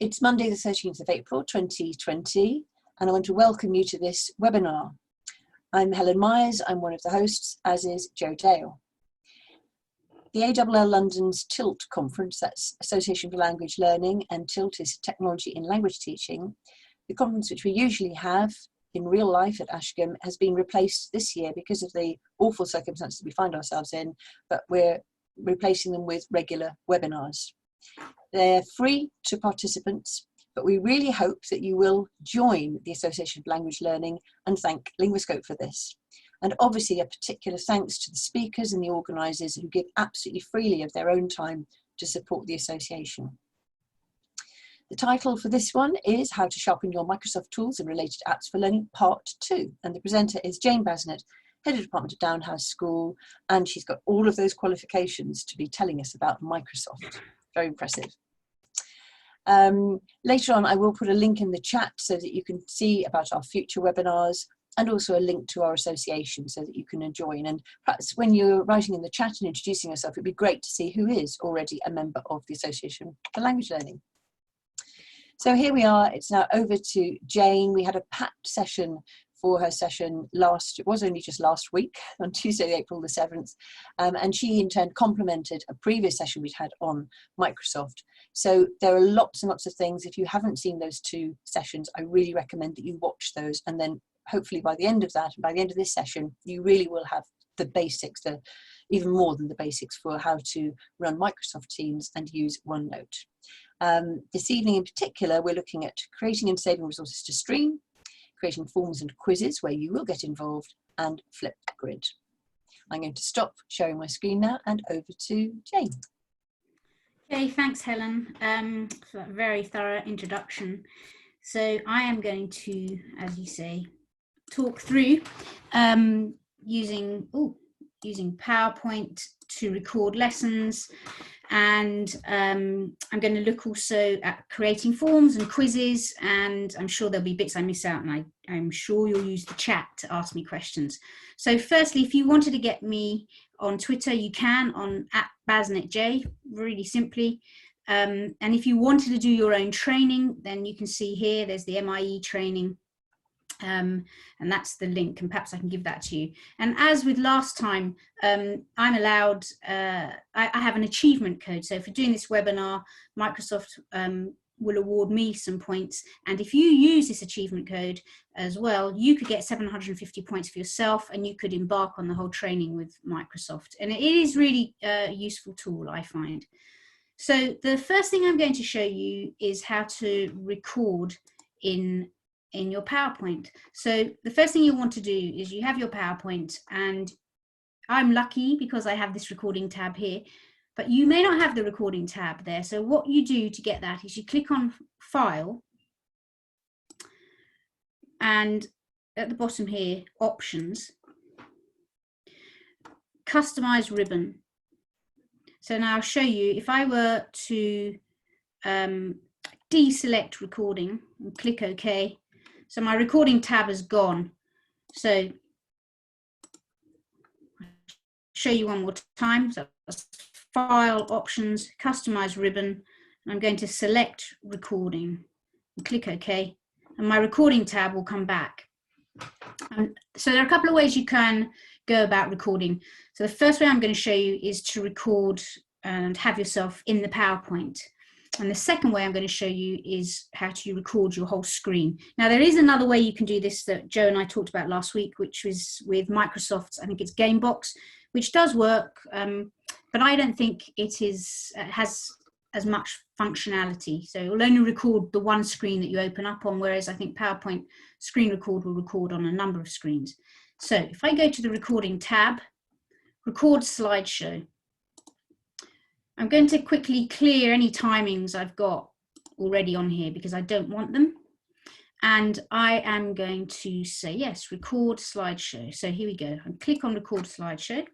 It's Monday the 13th of April 2020, and I want to welcome you to this webinar. I'm Helen Myers, I'm one of the hosts, as is Jo Dale. The ALL London's TILT conference, that's Association for Language Learning, and TILT is Technology in Language Teaching. The conference which we usually have in real life at Ashcombe has been replaced this year because of the awful circumstances we find ourselves in, but we're replacing them with regular webinars. They're free to participants, but we really hope that you will join the Association for Language Learning and thank Linguoscope for this. And obviously a particular thanks to the speakers and the organisers who give absolutely freely of their own time to support the association. The title for this one is How to Sharpen Your Microsoft Tools and Related Apps for Learning Part 2. And the presenter is Jane Basnett, Head of Department of Downhouse School, and she's got all of those qualifications to be telling us about Microsoft. Very impressive. Later on, I will put a link in the chat so that you can see about our future webinars and also a link to our association so that you can join. And perhaps when you're writing in the chat and introducing yourself, it'd be great to see who is already a member of the Association for Language Learning. So here we are, it's now over to Jane. We had a packed session for her session it was only just last week on Tuesday, April the 7th. And she in turn complemented a previous session we'd had on Microsoft. So there are lots and lots of things. If you haven't seen those two sessions, I really recommend that you watch those. And then hopefully by the end of that, by the end of this session, you really will have the basics, even more than the basics for how to run Microsoft Teams and use OneNote. This evening in particular, we're looking at creating and saving resources to stream, creating forms and quizzes where you will get involved, and flipped grid. I'm going to stop sharing my screen now and over to Jane. Okay, thanks Helen for that very thorough introduction. So I am going to, as you say, talk through using PowerPoint to record lessons, and I'm going to look also at creating forms and quizzes, and I'm sure there'll be bits I miss out, and I'm sure you'll use the chat to ask me questions. So firstly, if you wanted to get me on Twitter, you can on @BasnettJ, really simply. And if you wanted to do your own training, then you can see here, there's the MIE training. And that's the link, and perhaps I can give that to you. And as with last time, I'm allowed, I have an achievement code. So for doing this webinar, Microsoft will award me some points. And if you use this achievement code as well, you could get 750 points for yourself, and you could embark on the whole training with Microsoft. And it is really a useful tool, I find. So the first thing I'm going to show you is how to record in your PowerPoint. So the first thing you want to do is you have your PowerPoint, and I'm lucky because I have this recording tab here, but you may not have the recording tab there. So what you do to get that is you click on File, and at the bottom here, Options, Customize Ribbon. So now I'll show you, if I were to deselect recording and click OK, so my recording tab is gone. So I'll show you one more time. So File, Options, Customize Ribbon. And I'm going to select Recording and click OK. And my recording tab will come back. So there are a couple of ways you can go about recording. So the first way I'm going to show you is to record and have yourself in the PowerPoint. And the second way I'm going to show you is how to record your whole screen. Now, there is another way you can do this that Jo and I talked about last week, which was with Microsoft's, I think it's Gamebox, which does work, but I don't think it has as much functionality. So it will only record the one screen that you open up on, whereas I think PowerPoint Screen Record will record on a number of screens. So if I go to the Recording tab, Record Slideshow, I'm going to quickly clear any timings I've got already on here because I don't want them. And I am going to say, yes, Record Slideshow. So here we go. I click on Record Slideshow.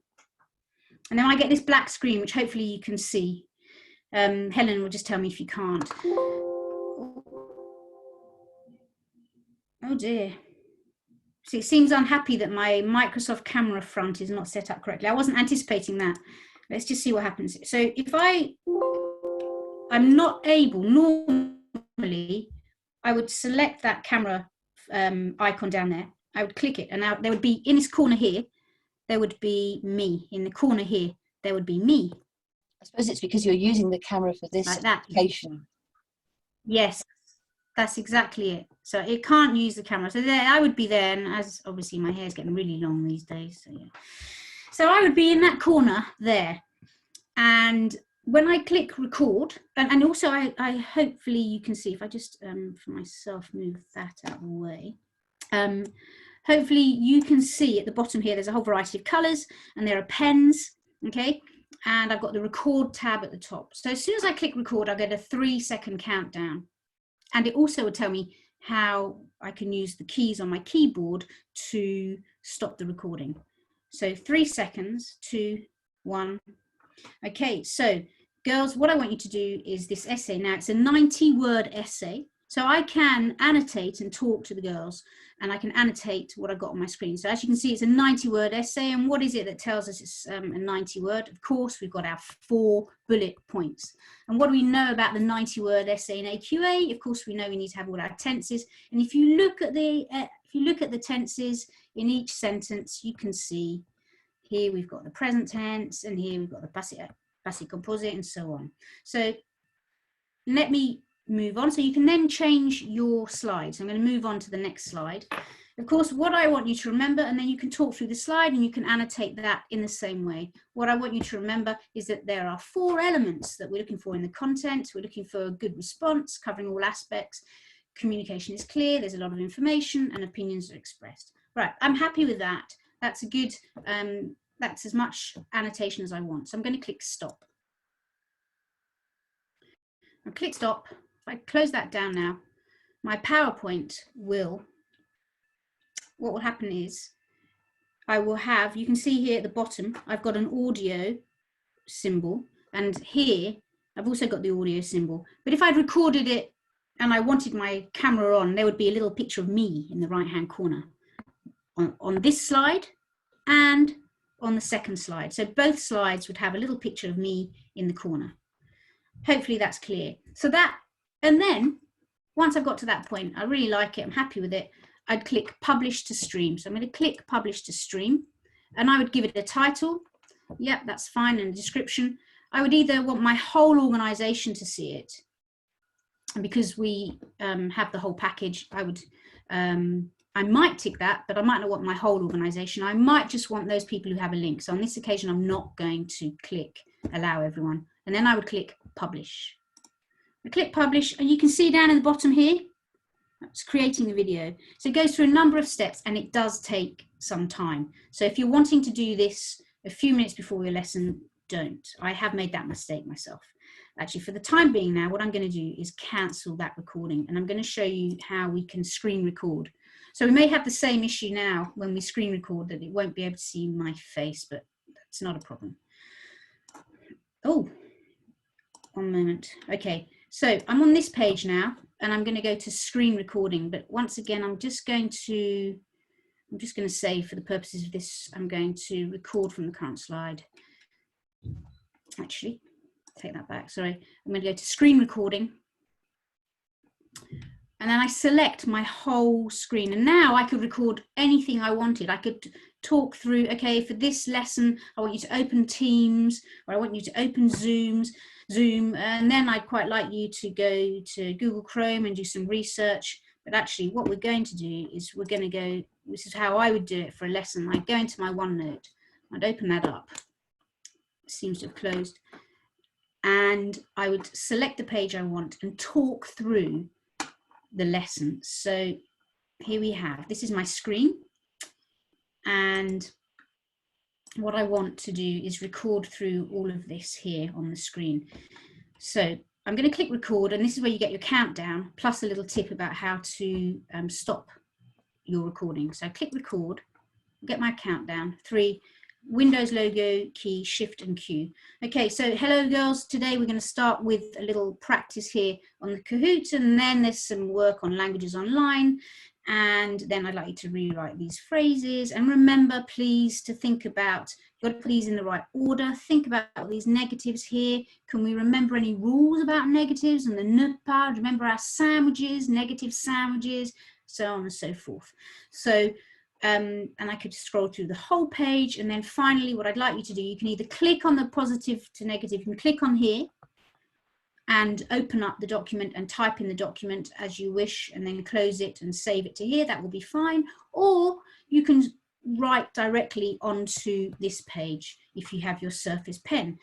And then I get this black screen, which hopefully you can see. Helen will just tell me if you can't. Oh dear. So it seems unhappy that my Microsoft camera front is not set up correctly. I wasn't anticipating that. Let's just see what happens. So if I'm not able normally normally I would select that camera icon down there. I would click it, and now there would be, in this corner here, there would be me. In the corner here, there would be me. I suppose it's because you're using the camera for this like that. application. Yes, that's exactly it. So it can't use the camera. So there, I would be there, and as obviously my hair's getting really long these days. So, yeah. So I would be in that corner there. And when I click record, and also I hopefully you can see, if I just for myself move that out of the way, hopefully you can see at the bottom here there's a whole variety of colors, and there are pens, okay, and I've got the record tab at the top. So as soon as I click record, I'll get a 3-second countdown, and it also will tell me how I can use the keys on my keyboard to stop the recording. So 3 seconds, 2, 1. Okay, so girls, what I want you to do is this essay. Now it's a 90-word essay, so I can annotate and talk to the girls, and I can annotate what I've got on my screen. So as you can see, it's a 90-word essay, and what is it that tells us it's a 90-word? Of course, we've got our 4 bullet points. And what do we know about the 90-word essay in AQA? Of course, we know we need to have all our tenses, and if you look at the tenses in each sentence, you can see here we've got the present tense, and here we've got the passive composite, and so on. So let me move on. So you can then change your slides. I'm going to move on to the next slide. Of course, what I want you to remember, and then you can talk through the slide and you can annotate that in the same way. What I want you to remember is that there are 4 elements that we're looking for in the content. We're looking for a good response, covering all aspects. Communication is clear, there's a lot of information, and opinions are expressed. Right, I'm happy with that. That's a good, that's as much annotation as I want. So I'm going to click stop. I'll click stop. If I close that down now, my PowerPoint will, what will happen is I will have, you can see here at the bottom, I've got an audio symbol, and here I've also got the audio symbol. But if I'd recorded it and I wanted my camera on, there would be a little picture of me in the right-hand corner on this slide and on the second slide. So both slides would have a little picture of me in the corner. Hopefully that's clear. So that, and then once I've got to that point, I really like it, I'm happy with it, I'd click publish to stream. So I'm going to click publish to stream, and I would give it a title. Yep, that's fine, and a description. I would either want my whole organization to see it, and because we have the whole package, I would, I might tick that, but I might not want my whole organization. I might just want those people who have a link. So on this occasion, I'm not going to click allow everyone. And then I would click publish. I click publish, and you can see down in the bottom here, it's creating the video. So it goes through a number of steps, and it does take some time. So if you're wanting to do this a few minutes before your lesson, don't. I have made that mistake myself. Actually, for the time being now, what I'm going to do is cancel that recording, and I'm going to show you how we can screen record. So we may have the same issue now when we screen record, that it won't be able to see my face, but that's not a problem. Oh, one moment. Okay, so I'm on this page now, and I'm going to go to screen recording. But once again, I'm just going to say, for the purposes of this, I'm going to record from the current slide. Actually, take that back, sorry. I'm going to go to screen recording, and then I select my whole screen, and now I could record anything I wanted. I could talk through, okay, for this lesson, I want you to open Teams, or I want you to open Zoom, and then I'd quite like you to go to Google Chrome and do some research. But actually what we're going to do is we're going to go, this is how I would do it for a lesson. I'd go into my OneNote, I'd open that up. It seems to have closed. And I would select the page I want and talk through the lesson. So here we have, this is my screen, and what I want to do is record through all of this here on the screen. So I'm going to click record, and this is where you get your countdown plus a little tip about how to stop your recording. So I click record, get my countdown, 3, Windows logo, key, Shift and Q. Okay, so hello girls, today we're going to start with a little practice here on the Kahoot, and then there's some work on languages online, And then I'd like you to rewrite these phrases. And remember, please, to think about, you've got to put these in the right order. Think about these negatives here. Can we remember any rules about negatives and the ne pas? Remember our sandwiches, negative sandwiches, so on and so forth. So, and I could scroll through the whole page. And then finally, what I'd like you to do, you can either click on the positive to negative, you can click on here and open up the document and type in the document as you wish, and then close it and save it to here. That will be fine. Or you can write directly onto this page if you have your Surface Pen.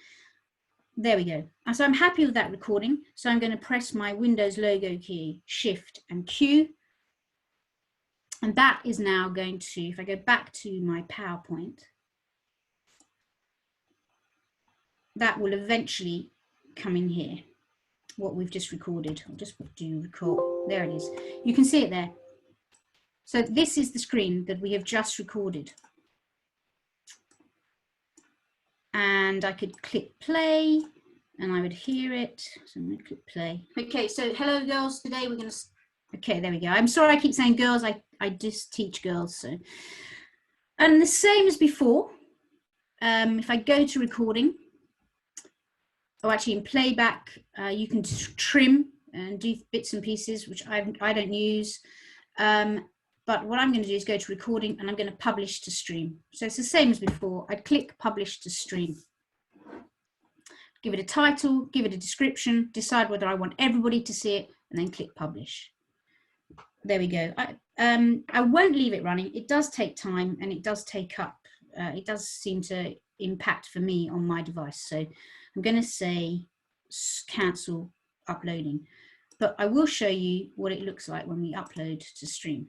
There we go. And so I'm happy with that recording. So I'm going to press my Windows logo key, Shift and Q. And that is now going to, if I go back to my PowerPoint, that will eventually come in here. What we've just recorded. I'll just do record. There it is. You can see it there. So this is the screen that we have just recorded. And I could click play and I would hear it. So I'm going to click play. Okay, so hello girls. Today we're going to, okay, there we go. I'm sorry I keep saying girls. I just teach girls. So, and the same as before, if I go to recording, or actually in playback, you can trim and do bits and pieces, which I don't use. But what I'm going to do is go to recording and I'm going to publish to stream. So it's the same as before. I'd click publish to stream. Give it a title, give it a description, decide whether I want everybody to see it, and then click publish. There we go. I won't leave it running. It does take time and it does take up, it does seem to impact for me on my device. So I'm going to say cancel uploading, but I will show you what it looks like when we upload to stream.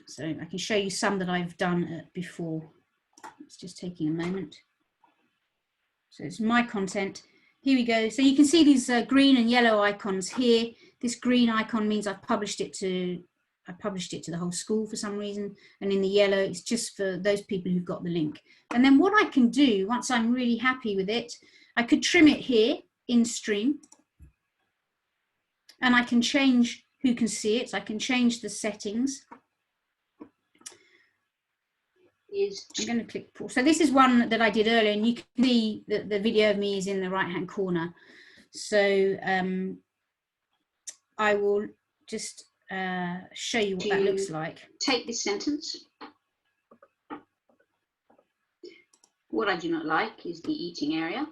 So I can show you some that I've done before. It's just taking a moment. So it's my content. Here we go. So you can see these green and yellow icons here. This green icon means I've published it to the whole school for some reason, and in the yellow it's just for those people who've got the link. And then what I can do, once I'm really happy with it, I could trim it here in stream, and I can change who can see it. So I can change the settings. I'm going to click pause. So this is one that I did earlier, and you can see that the video of me is in the right hand corner. So I will just show you what that looks like. Take this sentence. What I do not like is the eating area.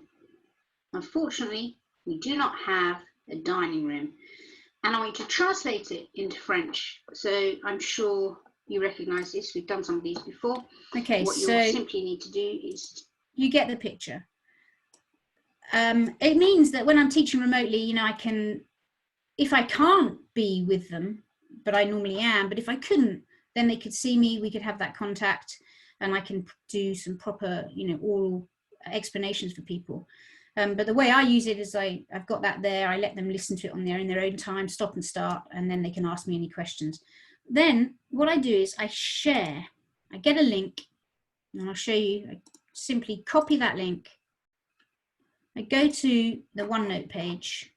Unfortunately, we do not have a dining room. And I want you to translate it into French. So I'm sure you recognize this. We've done some of these before. Okay, what so you simply need to do is... You get the picture. It means that when I'm teaching remotely, you know, I can, if I can't be with them, but I normally am, but if I couldn't, then they could see me, we could have that contact, and I can do some proper, you know, oral explanations for people. But the way I use it is I've got that there, I let them listen to it in their own time, stop and start, and then they can ask me any questions. Then what I do is I share, I get a link, and I'll show you, I simply copy that link. I go to the OneNote page,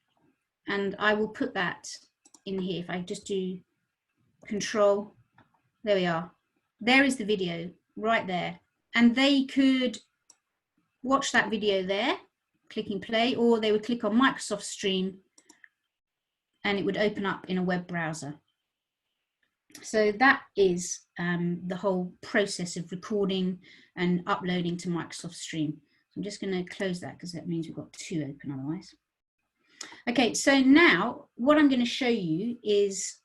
and I will put that in here. If I just do Control, there we are. There is the video right there. And they could watch that video there, clicking play, or they would click on Microsoft Stream and it would open up in a web browser. So that is the whole process of recording and uploading to Microsoft Stream. So I'm just going to close that because that means we've got two open otherwise. Okay, so now what I'm going to show you is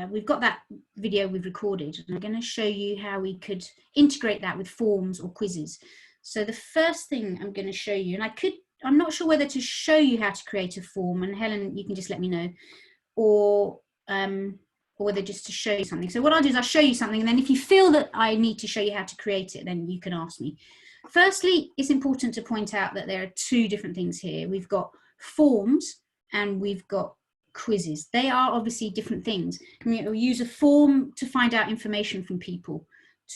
we've got that video we've recorded, and I'm going to show you how we could integrate that with forms or quizzes. So the first thing I'm going to show you, and I'm not sure whether to show you how to create a form, and Helen, you can just let me know, or whether just to show you something. So what I'll do is I'll show you something, and then if you feel that I need to show you how to create it, then you can ask me. Firstly, it's important to point out that there are two different things here. We've got forms and we've got quizzes. They are obviously different things. We'll use a form to find out information from people,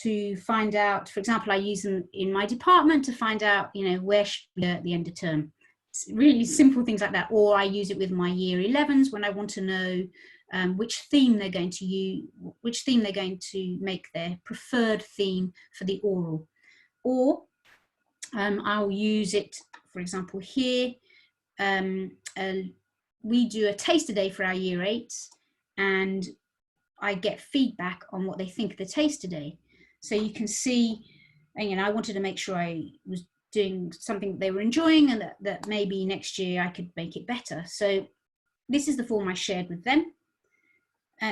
to find out, for example, I use them in my department to find out, you know, where should we go at the end of term. really simple things like that. Or I use it with my year 11s when I want to know which theme they're going to use, which theme they're going to make their preferred theme for the oral. Or I'll use it, for example, here. We do a taster day for our year 8s, and I get feedback on what they think of the taster day. So you can see, and, you know, I wanted to make sure I was doing something that they were enjoying, and that maybe next year I could make it better. So this is the form I shared with them.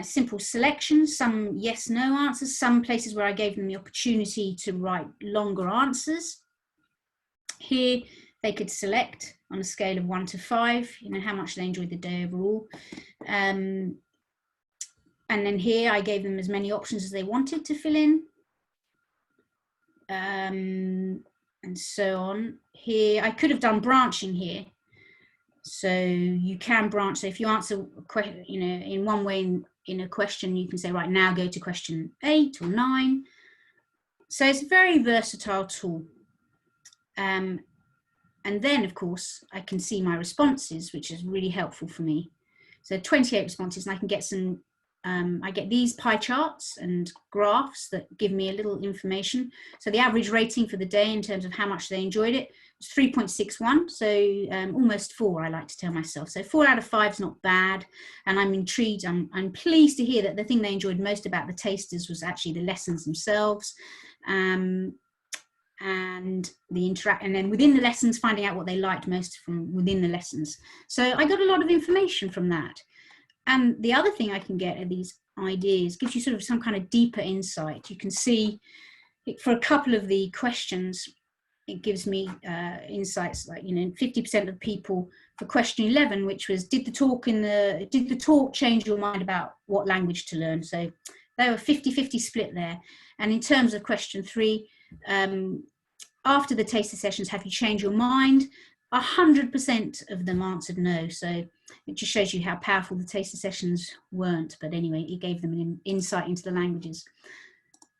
Simple selections, some yes, no answers, some places where I gave them the opportunity to write longer answers. Here they could select on a scale of 1 to 5, you know, how much they enjoyed the day overall. And then here I gave them as many options as they wanted to fill in. And so on. Here I could have done branching here. So you can branch. So if you answer, you know, in one way in a question, you can say, right, now go to question 8 or 9. So it's a very versatile tool. And then, of course, I can see my responses, which is really helpful for me. So 28 responses, and I can get some, I get these pie charts and graphs that give me a little information. So the average rating for the day in terms of how much they enjoyed it was 3.61. So almost 4, I like to tell myself. So 4 out of 5 is not bad. And I'm intrigued. I'm pleased to hear that the thing they enjoyed most about the tasters was actually the lessons themselves. And then within the lessons, finding out what they liked most from within the lessons. So I got a lot of information from that. And the other thing I can get are these ideas, gives you sort of some kind of deeper insight. You can see for a couple of the questions, it gives me insights like, you know, 50% of people for question 11, which was, did the talk change your mind about what language to learn? So they were 50-50 split there. And in terms of question 3, after the taster sessions, have you changed your mind? 100% of them answered no. So it just shows you how powerful the taster sessions weren't. But anyway, it gave them an insight into the languages.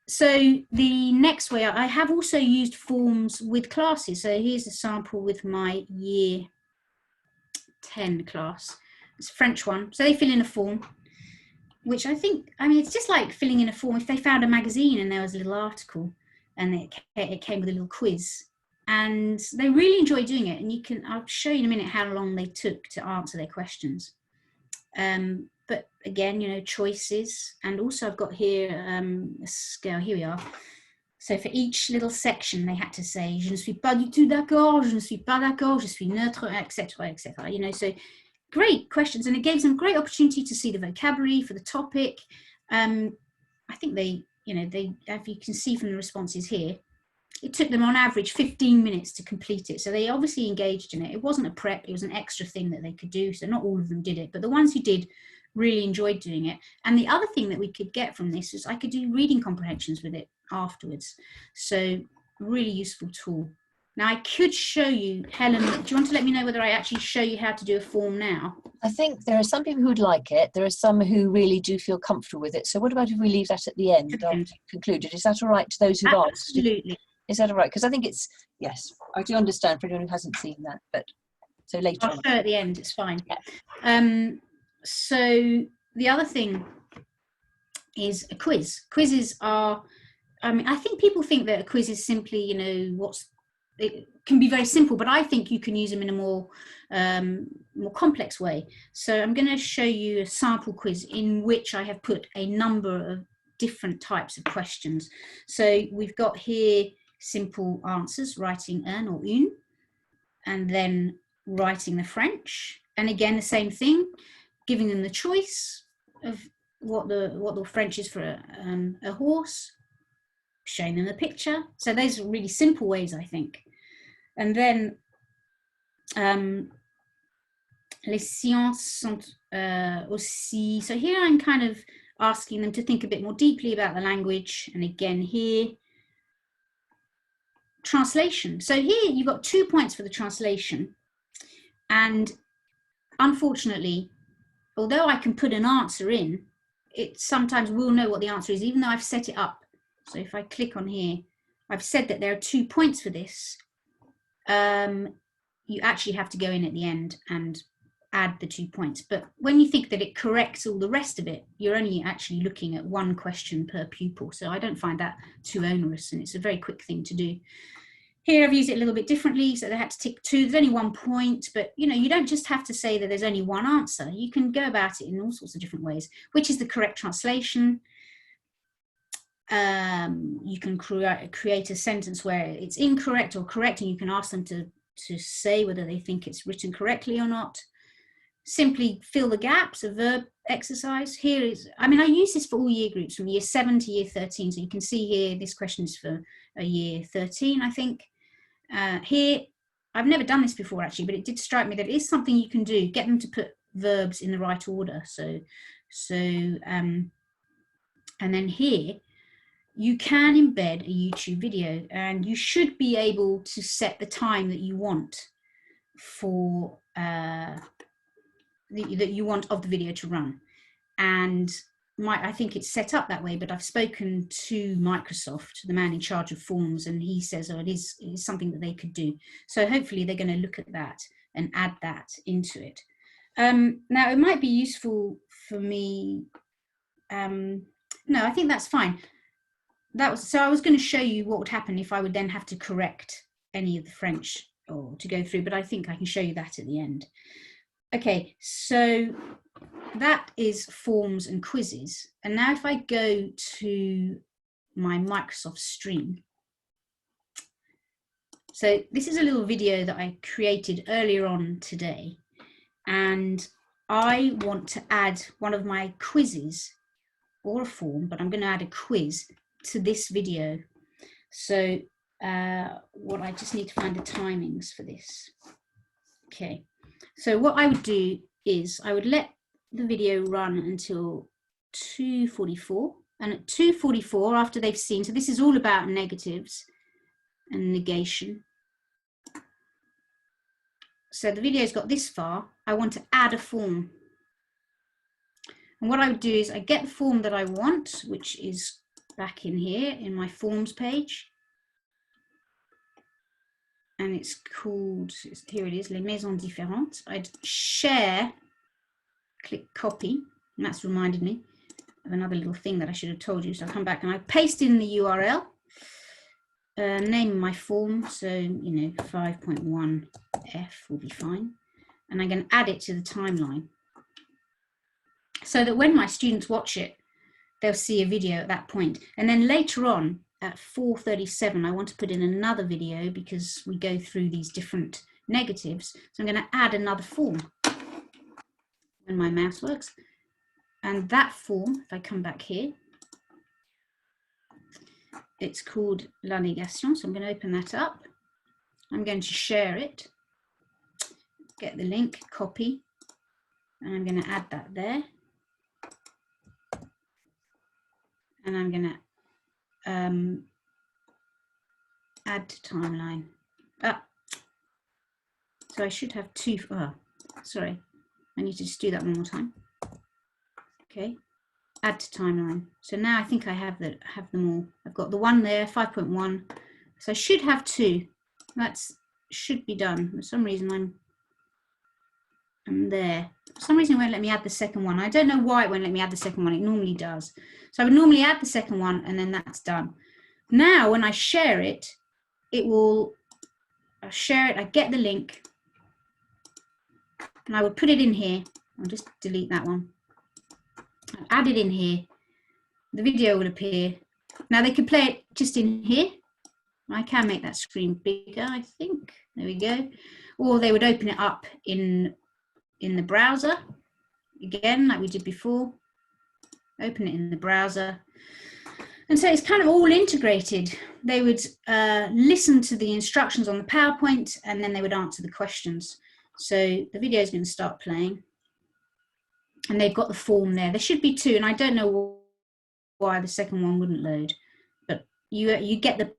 So the next way, I have also used forms with classes. So here's a sample with my year 10 class. It's a French one. So they fill in a form, which I mean, it's just like filling in a form. If they found a magazine and there was a little article, and it came with a little quiz, and they really enjoy doing it. And I'll show you in a minute how long they took to answer their questions. But again, you know, choices. And also I've got here a scale. Here we are. So for each little section, they had to say, je ne suis pas du tout d'accord, je ne suis pas d'accord, je suis neutre, etc., etc. You know, so great questions. And it gave them great opportunity to see the vocabulary for the topic. I think they, you know, if you can see from the responses here, it took them on average 15 minutes to complete it. So they obviously engaged in it. It wasn't a prep, it was an extra thing that they could do. So not all of them did it, but the ones who did really enjoyed doing it. And the other thing that we could get from this is I could do reading comprehensions with it afterwards. So really useful tool. Now I could show you, Helen, do you want to let me know whether I actually show you how to do a form now? I think there are some people who'd like it. There are some who really do feel comfortable with it. So what about if we leave that at the end after you've concluded? Is that all right to those who've asked? Absolutely. Is that all right? Because I think it's, yes, I do understand for anyone who hasn't seen that, but so later I'll on. show at the end, it's fine. Yeah. So the other thing is a quiz. Quizzes are, I mean, I think people think that a quiz is simply, you know, it can be very simple, but I think you can use them in a more complex way. So I'm going to show you a sample quiz in which I have put a number of different types of questions. So we've got here simple answers, writing un or une, and then writing the French. And again, the same thing, giving them the choice of what the French is for a horse, showing them the picture. So those are really simple ways, I think. And then les sciences sont aussi, so here I'm kind of asking them to think a bit more deeply about the language. And again here, translation. So here you've got 2 points for the translation. And unfortunately, although I can put an answer in, it sometimes will know what the answer is, even though I've set it up. So if I click on here, I've said that there are 2 points for this. you actually have to go in at the end and add the 2 points. But when you think that it corrects all the rest of it, you're only actually looking at 1 question per pupil. So I don't find that too onerous, and it's a very quick thing to do. Here I've used it a little bit differently, so they had to tick 2. There's only 1 point, but you know, you don't just have to say that there's only 1 answer. You can go about it in all sorts of different ways. Which is the correct translation? You can create a sentence where it's incorrect or correct, and you can ask them to say whether they think it's written correctly or not. Simply fill the gaps, a verb exercise. Here is, I mean, I use this for all year groups from year 7 to year 13. So you can see here, this question is for a year 13, I think. Here, I've never done this before actually, but it did strike me that it is something you can do. Get them to put verbs in the right order. And then here, you can embed a YouTube video, and you should be able to set the time that you want for that you want of the video to run. And I think it's set up that way, but I've spoken to Microsoft, the man in charge of forms, and he says, oh, it is something that they could do. So hopefully they're going to look at that and add that into it. Now it might be useful for me. No, I think that's fine. So I was going to show you what would happen if I would then have to correct any of the French or to go through, but I think I can show you that at the end. Okay, so that is forms and quizzes. And now if I go to my Microsoft stream, so this is a little video that I created earlier on today, and I want to add one of my quizzes or a form, but I'm going to add a quiz to this video. So what I just need to find the timings for this. Okay, so what I would do is I would let the video run until 2:44, and at 2:44, after they've seen, so this is all about negatives and negation. So the video's got this far. I want to add a form. And what I would do is I get the form that I want, which is back in here in my forms page. And it's called, here it is, Les Maisons Différentes. I'd share, click copy, and that's reminded me of another little thing that I should have told you. So I'll come back and I paste in the URL, name my form, so, you know, 5.1F will be fine. And I'm going to add it to the timeline, so that when my students watch it, they'll see a video at that point. And then later on at 4:37, I want to put in another video because we go through these different negatives. So I'm going to add another form when my mouse works. And that form, if I come back here, it's called La Négation. So I'm going to open that up. I'm going to share it, get the link, copy, and I'm going to add that there. And I'm going to add to timeline. So I should have two. Oh, sorry, I need to just do that one more time. Okay, add to timeline. So now I think I have them all. I've got the one there, 5.1. So I should have 2. That should be done. For some reason I'm there. For some reason it won't let me add the second one. I don't know why it won't let me add the second one. It normally does. So I would normally add the second one and then that's done. Now when I share it, I'll share it, I get the link, and I would put it in here. I'll just delete that one. I'll add it in here. The video will appear. Now they could play it just in here. I can make that screen bigger, I think. There we go. Or they would open it up in the browser, again, like we did before. Open it in the browser. And so it's kind of all integrated. They would listen to the instructions on the PowerPoint, and then they would answer the questions. So the video is going to start playing. And they've got the form there. There should be 2, and I don't know why the second one wouldn't load. But you get the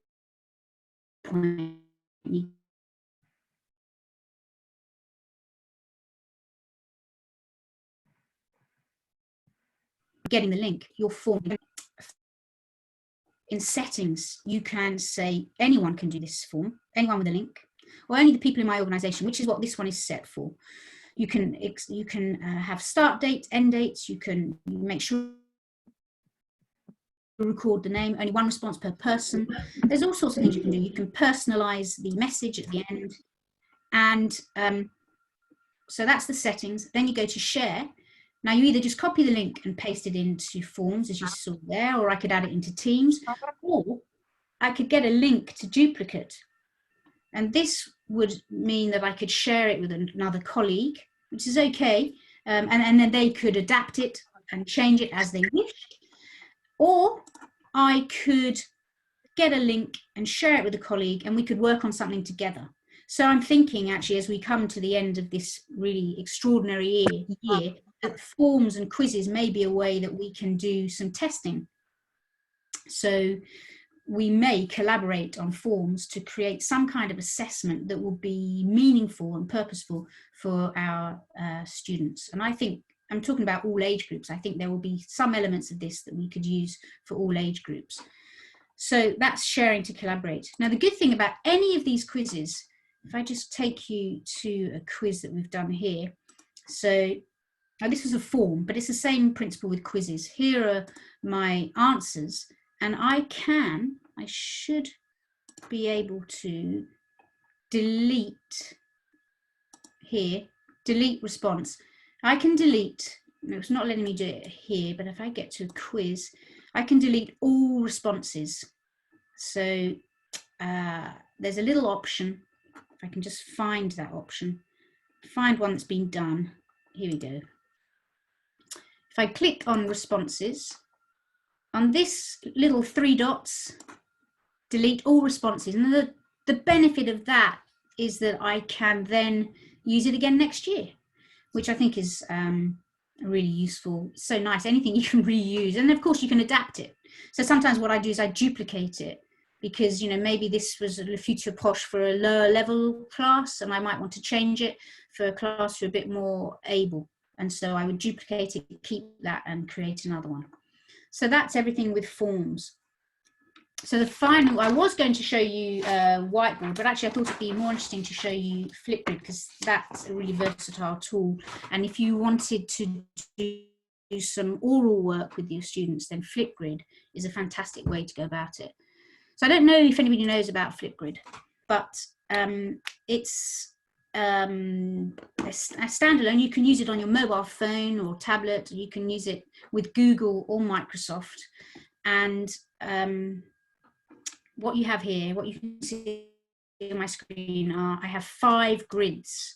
point. Getting the link, your form. In settings, you can say anyone can do this form, anyone with a link. or only the people in my organisation, which is what this one is set for. You can have start dates, end dates. You can make sure you record the name, only one response per person. There's all sorts of things you can do. You can personalise the message at the end. And so that's the settings. Then you go to share. Now you either just copy the link and paste it into Forms, as you saw there, or I could add it into Teams, or I could get a link to duplicate. And this would mean that I could share it with another colleague, which is okay. And then they could adapt it and change it as they wish. Or I could get a link and share it with a colleague, and we could work on something together. So I'm thinking, actually, as we come to the end of this really extraordinary year, that forms and quizzes may be a way that we can do some testing. So we may collaborate on forms to create some kind of assessment that will be meaningful and purposeful for our students. And I think, I'm talking about all age groups, I think there will be some elements of this that we could use for all age groups. So that's sharing to collaborate. Now, the good thing about any of these quizzes, if I just take you to a quiz that we've done here. So now this was a form, but it's the same principle with quizzes. Here are my answers. And I should be able to delete here, delete response. I can delete, no, it's not letting me do it here, but if I get to a quiz, I can delete all responses. So there's a little option, if I can just find that option, find one that's been done. Here we go. If I click on responses, on this little 3 dots, delete all responses. And the benefit of that is that I can then use it again next year, which I think is really useful. It's so nice, anything you can reuse. And of course you can adapt it. So sometimes what I do is I duplicate it because, you know, maybe this was a future posh for a lower level class and I might want to change it for a class who are a bit more able. And so I would duplicate it, keep that and create another one. So that's everything with forms. So the final, I was going to show you whiteboard, but actually I thought it'd be more interesting to show you Flipgrid because that's a really versatile tool. And if you wanted to do some oral work with your students, then Flipgrid is a fantastic way to go about it. So I don't know if anybody knows about Flipgrid, but it's a standalone. You can use it on your mobile phone or tablet. You can use it with Google or Microsoft. And what you have here, what you can see on my screen are, I have 5 grids.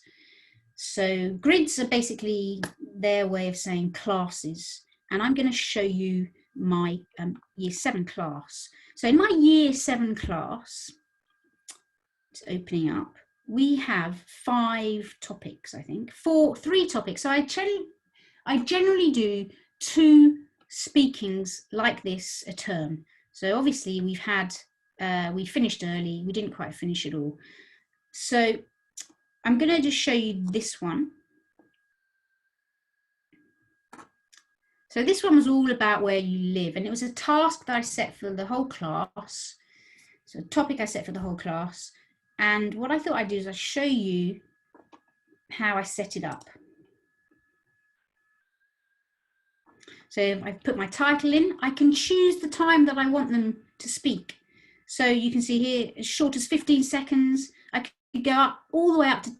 So grids are basically their way of saying classes. And I'm going to show you my year 7 class. So in my year 7 class, it's opening up, we have 5 topics, I think, 3 topics. So I generally do 2 speakings like this a term. So obviously we've had, we finished early, we didn't quite finish it all. So I'm going to just show you this one. So this one was all about where you live, and it was a task that I set for the whole class. So a topic I set for the whole class. And what I thought I'd do is I'd show you how I set it up. So if I put my title in, I can choose the time that I want them to speak. So you can see here, as short as 15 seconds, I could go up all the way up to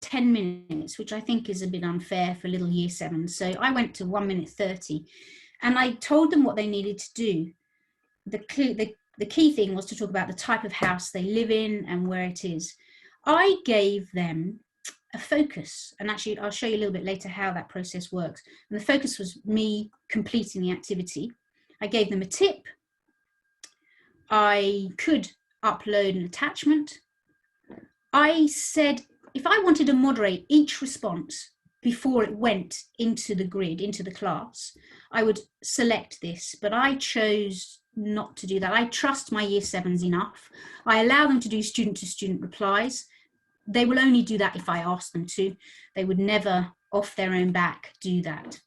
10 minutes, which I think is a bit unfair for little year 7. So I went to 1 minute 30 and I told them what they needed to do. The key thing was to talk about the type of house they live in and where it is. I gave them a focus, and actually I'll show you a little bit later how that process works. And the focus was me completing the activity. I gave them a tip. I could upload an attachment. I said, if I wanted to moderate each response before it went into the grid, into the class, I would select this, but I chose not to do that. I trust my year 7s enough. I allow them to do student-to-student replies. They will only do that if I ask them to. They would never, off their own back, do that.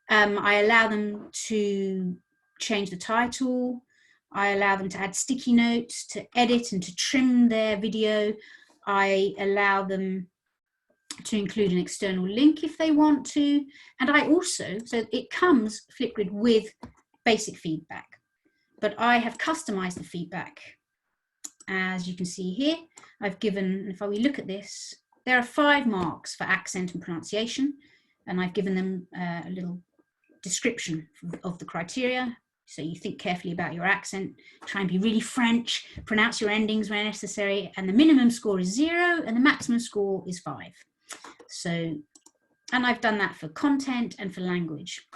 I allow them to change the title. I allow them to add sticky notes, to edit and to trim their video. I allow them to include an external link if they want to. And I also, so it comes, Flipgrid, with basic feedback, but I have customized the feedback. As you can see here, I've given, if we look at this, there are 5 marks for accent and pronunciation, and I've given them a little description of the criteria. So you think carefully about your accent, try and be really French, pronounce your endings where necessary, and the minimum score is 0 and the maximum score is 5. So, and I've done that for content and for language,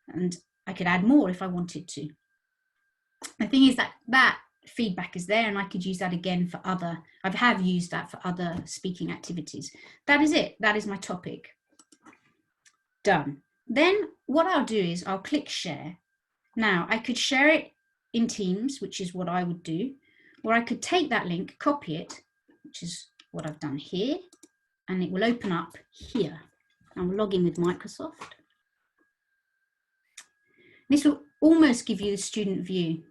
and I could add more if I wanted to. The thing is that that feedback is there, and I could use that again for other, I have used that for other speaking activities. That is it, that is my topic. Done. Then what I'll do is I'll click share. Now I could share it in Teams, which is what I would do, or I could take that link, copy it, which is what I've done here, and it will open up here. I'll log in with Microsoft. This will almost give you the student view.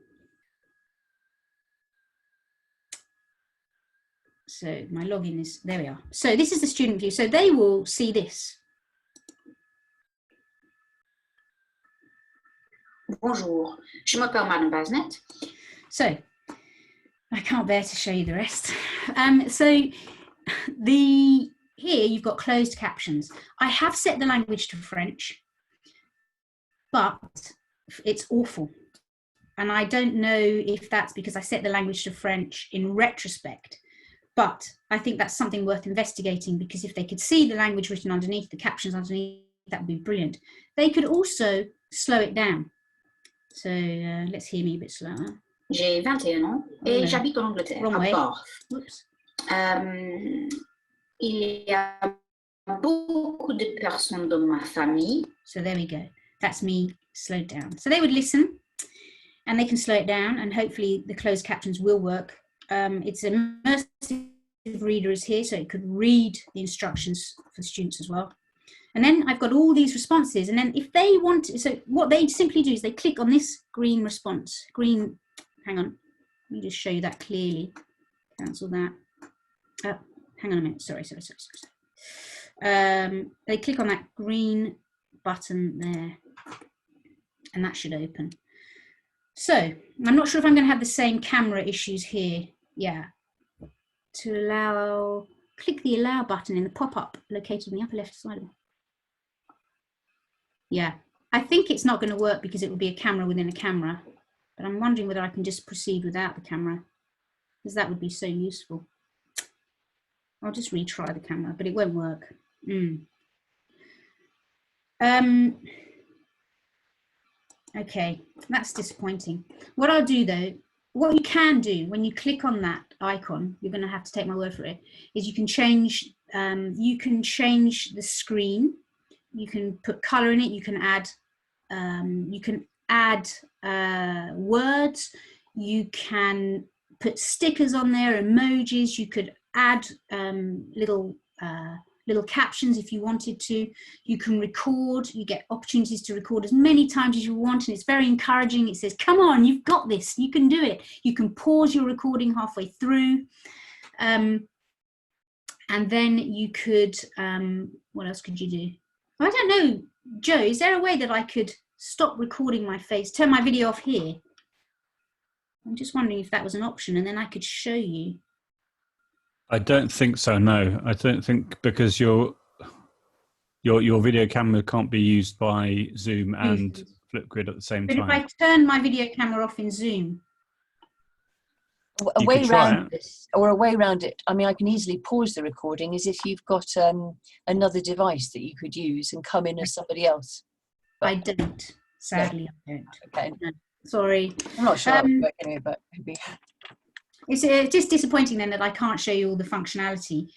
So my login is, there we are. So this is the student view. So they will see this. Bonjour, je m'appelle Madame Basnet. So I can't bear to show you the rest. Here you've got closed captions. I have set the language to French, but it's awful. And I don't know if that's because I set the language to French in retrospect, but I think that's something worth investigating, because if they could see the language written underneath, the captions underneath, that would be brilliant. They could also slow it down. So let's hear me a bit slower. J'ai 21 ans et j'habite en Angleterre, à Bath. Il y a beaucoup de personnes dans ma famille. So there we go. That's me slowed down. So they would listen, and they can slow it down, and hopefully the closed captions will work. It's an immersive reader is here, so it could read the instructions for students as well. And then I've got all these responses, and then if they want to, so what they simply do is they click on this green response, green, hang on, let me just show you that clearly. Cancel that. Hang on a minute, sorry. They click on that green button there, and that should open. So I'm not sure if I'm going to have the same camera issues here. Yeah. To allow, click the allow button in the pop-up located in the upper left side of it. Yeah, I think it's not going to work because it will be a camera within a camera, but I'm wondering whether I can just proceed without the camera, because that would be so useful. I'll just retry the camera, but it won't work. Okay, that's disappointing. What I'll do though, what you can do when you click on that icon, you're going to have to take my word for it, is you can change the screen. You can put color in it. You can add words. You can put stickers on there, emojis. You could add little captions if you wanted to. You can record. You get opportunities to record as many times as you want, and it's very encouraging. It says, "Come on, you've got this. You can do it." You can pause your recording halfway through, and then you could. What else could you do? I don't know, Joe, is there a way that I could stop recording my face, turn my video off here? I'm just wondering if that was an option, and then I could show you. I don't think so, no. I don't think, because your video camera can't be used by Zoom and Flipgrid at the same time. But if I turn my video camera off in Zoom? A way around this, or a way around it, I mean, I can easily pause the recording, as if you've got another device that you could use and come in as somebody else. But, I don't, sadly, I don't. Okay. No, sorry. I'm not sure how it would work anyway, but maybe. It's just disappointing then that I can't show you all the functionality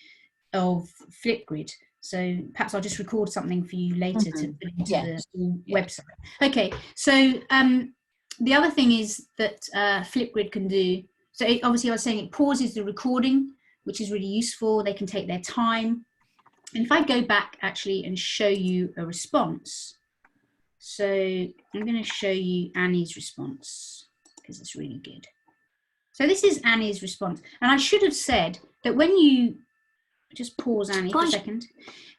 of Flipgrid. So perhaps I'll just record something for you later to put into the website. Okay, so the other thing is that Flipgrid can do, so obviously I was saying it pauses the recording, which is really useful. They can take their time. And if I go back actually and show you a response, so I'm going to show you Annie's response. because it's really good. So this is Annie's response. And I should have said that when you, just pause Annie for a second,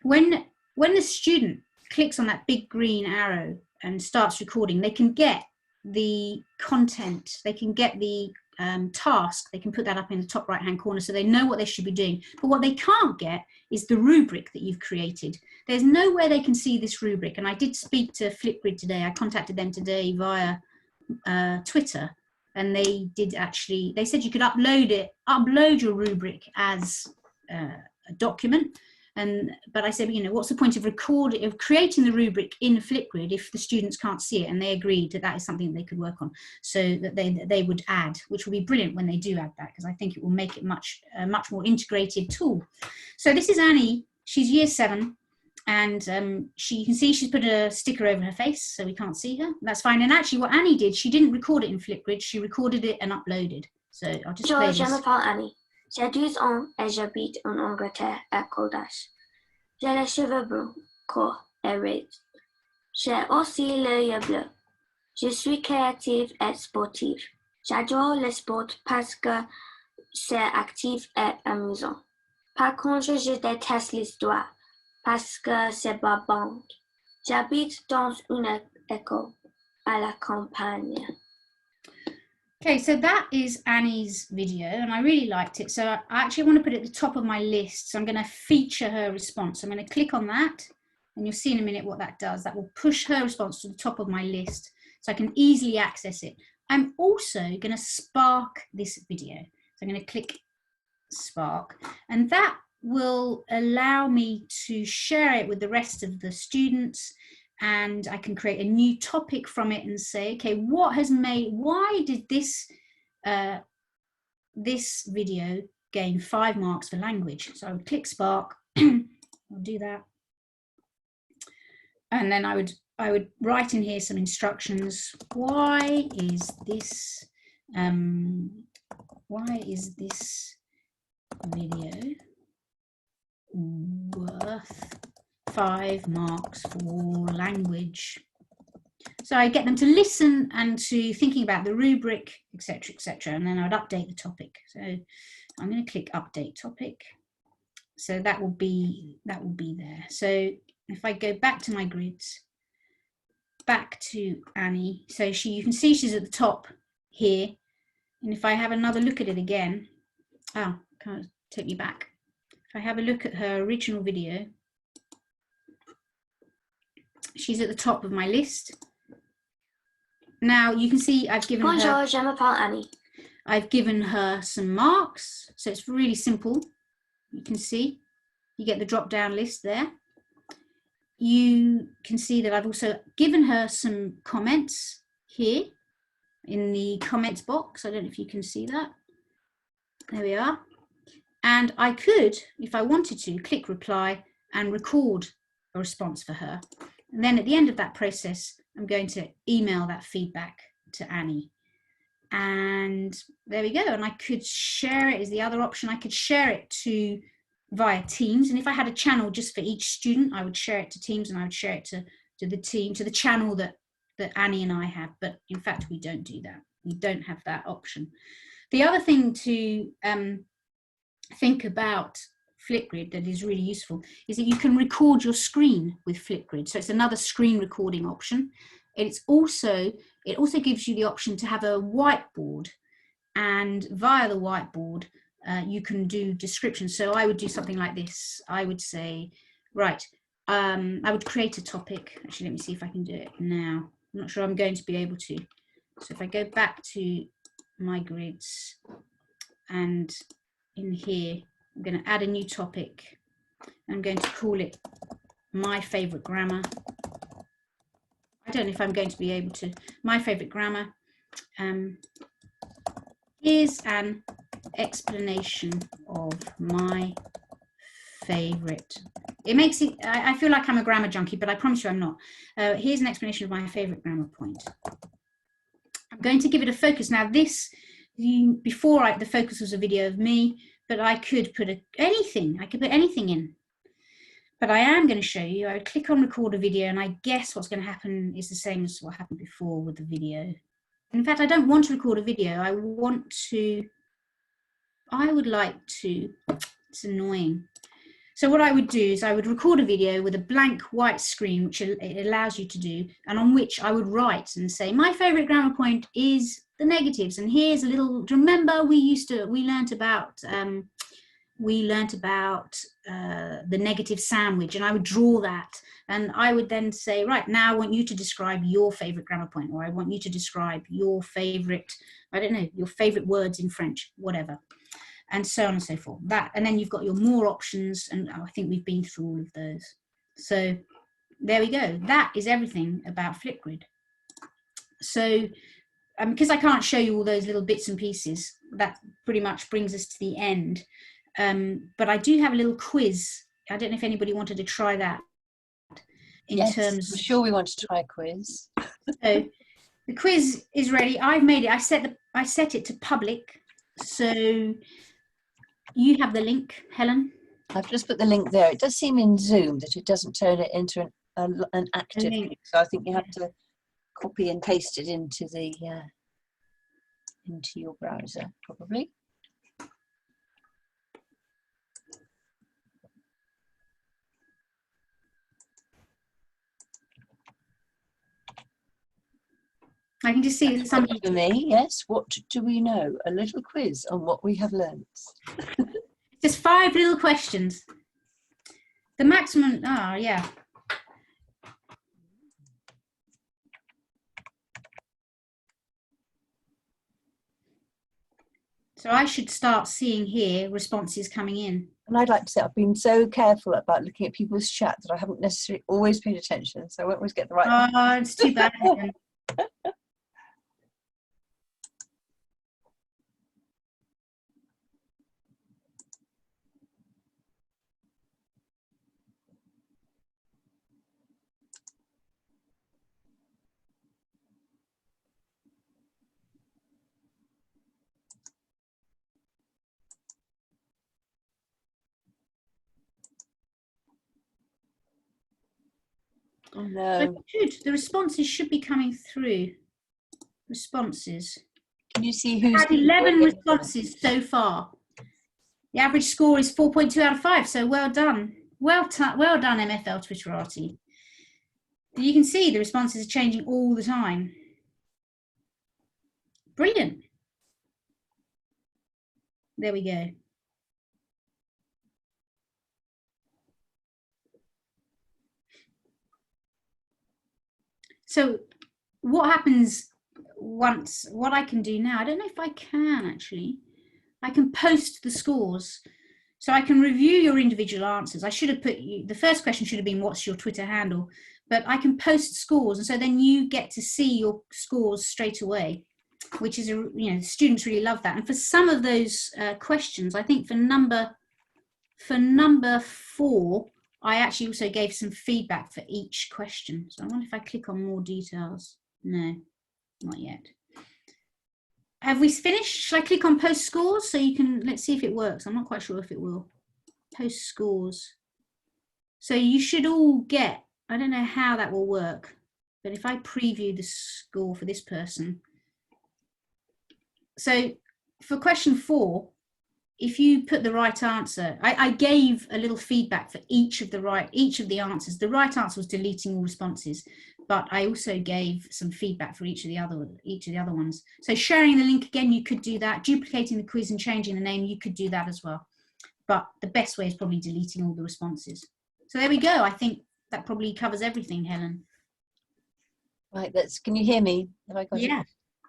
when the student clicks on that big green arrow and starts recording, they can get the content, they can get the task, they can put that up in the top right hand corner so they know what they should be doing. But what they can't get is the rubric that you've created. There's nowhere they can see this rubric. And I did speak to Flipgrid today. I contacted them today via Twitter, and they did actually, they said you could upload your rubric as a document. But I said, you know, what's the point of creating the rubric in Flipgrid if the students can't see it? And they agreed that that is something that they could work on, so that they would add, which will be brilliant when they do add that, because I think it will make it a much more integrated tool. So this is Annie. She's year 7, and you can see she's put a sticker over her face, so we can't see her. That's fine. And actually, what Annie did, she didn't record it in Flipgrid. She recorded it and uploaded. So I'll just play this. Je m'appelle Annie. J'ai 12 ans et j'habite en Angleterre à Caldas. J'ai les cheveux bruns, courts et raides. J'ai aussi l'œil bleu. Je suis créative et sportive. J'adore le sport parce que c'est actif et amusant. Par contre, je déteste l'histoire parce que c'est barbant. J'habite dans une école à la campagne. Okay, so that is Annie's video, and I really liked it. So I actually want to put it at the top of my list. So I'm going to feature her response. I'm going to click on that, and you'll see in a minute what that does. That will push her response to the top of my list, so I can easily access it. I'm also going to spark this video. So I'm going to click spark, and that will allow me to share it with the rest of the students. And I can create a new topic from it and say, okay, why did this this video gain 5 marks for language? So I would click spark, I'll do that. And then I would write in here some instructions. Why is this video worth 5 marks for language? So I get them to listen and to thinking about the rubric, etc., and then I would update the topic. So I'm going to click update topic. So that will be there. So if I go back to my grids, back to Annie, so you can see she's at the top here. And if I have another look at it again, can't take me back. If I have a look at her original video, she's at the top of my list. Now you can see I've given Bonjour, je m'appelle Annie. I've given her some marks, so it's really simple. You can see you get the drop down list there. You can see that I've also given her some comments here in the comments box. I don't know if you can see that. There we are. And I could, if I wanted to, click reply and record a response for her. And then at the end of that process, I'm going to email that feedback to Annie. And there we go. And I could share it, is the other option. I could share it via Teams. And if I had a channel just for each student, I would share it to Teams, and I would share it to the team, to the channel that Annie and I have. But in fact, we don't do that. We don't have that option. The other thing to think about Flipgrid that is really useful is that you can record your screen with Flipgrid. So it's another screen recording option. It also gives you the option to have a whiteboard, and via the whiteboard you can do descriptions. So I would do something like this. I would say, right, I would create a topic. Actually, let me see if I can do it now. I'm not sure I'm going to be able to. So if I go back to my grids, and in here I'm going to add a new topic. I'm going to call it My Favorite Grammar. I don't know if I'm going to be able to. My favorite grammar. Here's an explanation of my favorite. It makes it, I feel like I'm a grammar junkie, but I promise you I'm not. Here's an explanation of my favorite grammar point. I'm going to give it a focus. Now this, before the focus was a video of me, but I could put anything. I could put anything in. But I am going to show you. I would click on record a video, and I guess what's going to happen is the same as what happened before with the video. In fact, I don't want to record a video. I would like to, it's annoying. So what I would do is I would record a video with a blank white screen, which it allows you to do, and on which I would write and say, my favorite grammar point is the negatives. And here's a little, do you remember we learnt about the negative sandwich, and I would draw that. And I would then say, right, now I want you to describe your favorite grammar point, or I want you to describe your favorite, I don't know, your favorite words in French, whatever. And so on and so forth. That, and then you've got your more options, and I think we've been through all of those. So there we go. That is everything about Flipgrid. So because I can't show you all those little bits and pieces, that pretty much brings us to the end. But I do have a little quiz. I don't know if anybody wanted to try that. Yes, I'm sure we want to try a quiz. So the quiz is ready. I've made it. I set it to public. So you have the link, Helen. I've just put the link there. It does seem in Zoom that it doesn't turn it into an active link, so I think you have to copy and paste it into the into your browser, probably. I can just see that somebody. For me, yes. What do we know? A little quiz on what we have learnt. Just 5 little questions. The maximum. Oh, yeah. So I should start seeing here responses coming in. And I'd like to say I've been so careful about looking at people's chat that I haven't necessarily always paid attention, so I won't always get the right. Oh, it's too bad. Oh no. The responses should be coming through. Responses. Can you see who's had 11 responses so far. The average score is 4.2 out of 5, so well done. Well done, MFL Twitterati. You can see the responses are changing all the time. Brilliant. There we go. So what happens once, what I can do now, I don't know if I can actually, I can post the scores. So I can review your individual answers. I should have put you, the first question should have been what's your Twitter handle, but I can post scores, and so then you get to see your scores straight away, which is, students really love that. And for some of those questions, I think for number 4, I actually also gave some feedback for each question. So I wonder if I click on more details. No, not yet. Have we finished? Shall I click on post scores so you can, let's see if it works. I'm not quite sure if it will. Post scores. So you should all get, I don't know how that will work, but if I preview the score for this person. So for question 4, if you put the right answer, I gave a little feedback for each of the answers. The right answer was deleting all responses, but I also gave some feedback for each of the other ones. So sharing the link again, you could do that. Duplicating the quiz and changing the name, you could do that as well. But the best way is probably deleting all the responses. So there we go. I think that probably covers everything, Helen. Right, can you hear me? Have I got it? Yeah.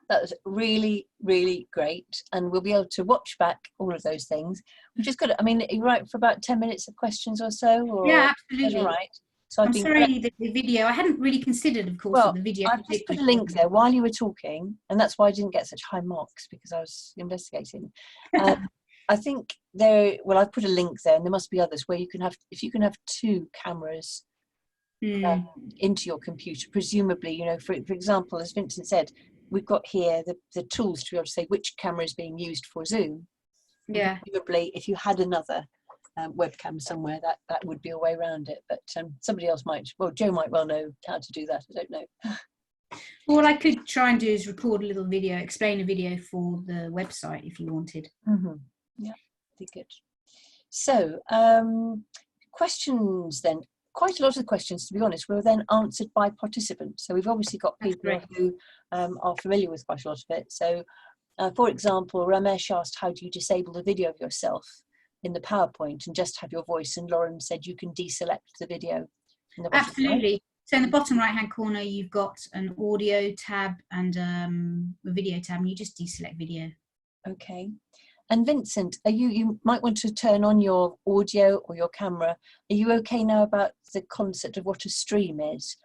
That was really, really great. And we'll be able to watch back all of those things. We've just got to, you're right, for about 10 minutes of questions or so? Or, yeah, absolutely. All right. So I'm sorry, the video, I hadn't really considered, of course, the video. I've just put a link there while you were talking, and that's why I didn't get such high marks, because I was investigating. I think I've put a link there, and there must be others where you can have, if you can have 2 cameras into your computer, presumably, for example, as Vincent said, we've got here the tools to be able to say which camera is being used for Zoom. Yeah. Presumably, if you had another webcam somewhere, that would be a way around it. But somebody else might, Joe might well know how to do that. I don't know. Well, what I could try and do is record a little video, explain a video for the website if you wanted. Yeah, be good. So, questions then. Quite a lot of questions, to be honest, were then answered by participants. So we've obviously got people who are familiar with quite a lot of it. So, for example, Ramesh asked, how do you disable the video of yourself in the PowerPoint and just have your voice? And Lauren said you can deselect the video. In the bottom Absolutely. right. So in the bottom right-hand corner, you've got an audio tab and a video tab, and you just deselect video. Okay. And Vincent, you might want to turn on your audio or your camera. Are you okay now about the concept of what a stream is?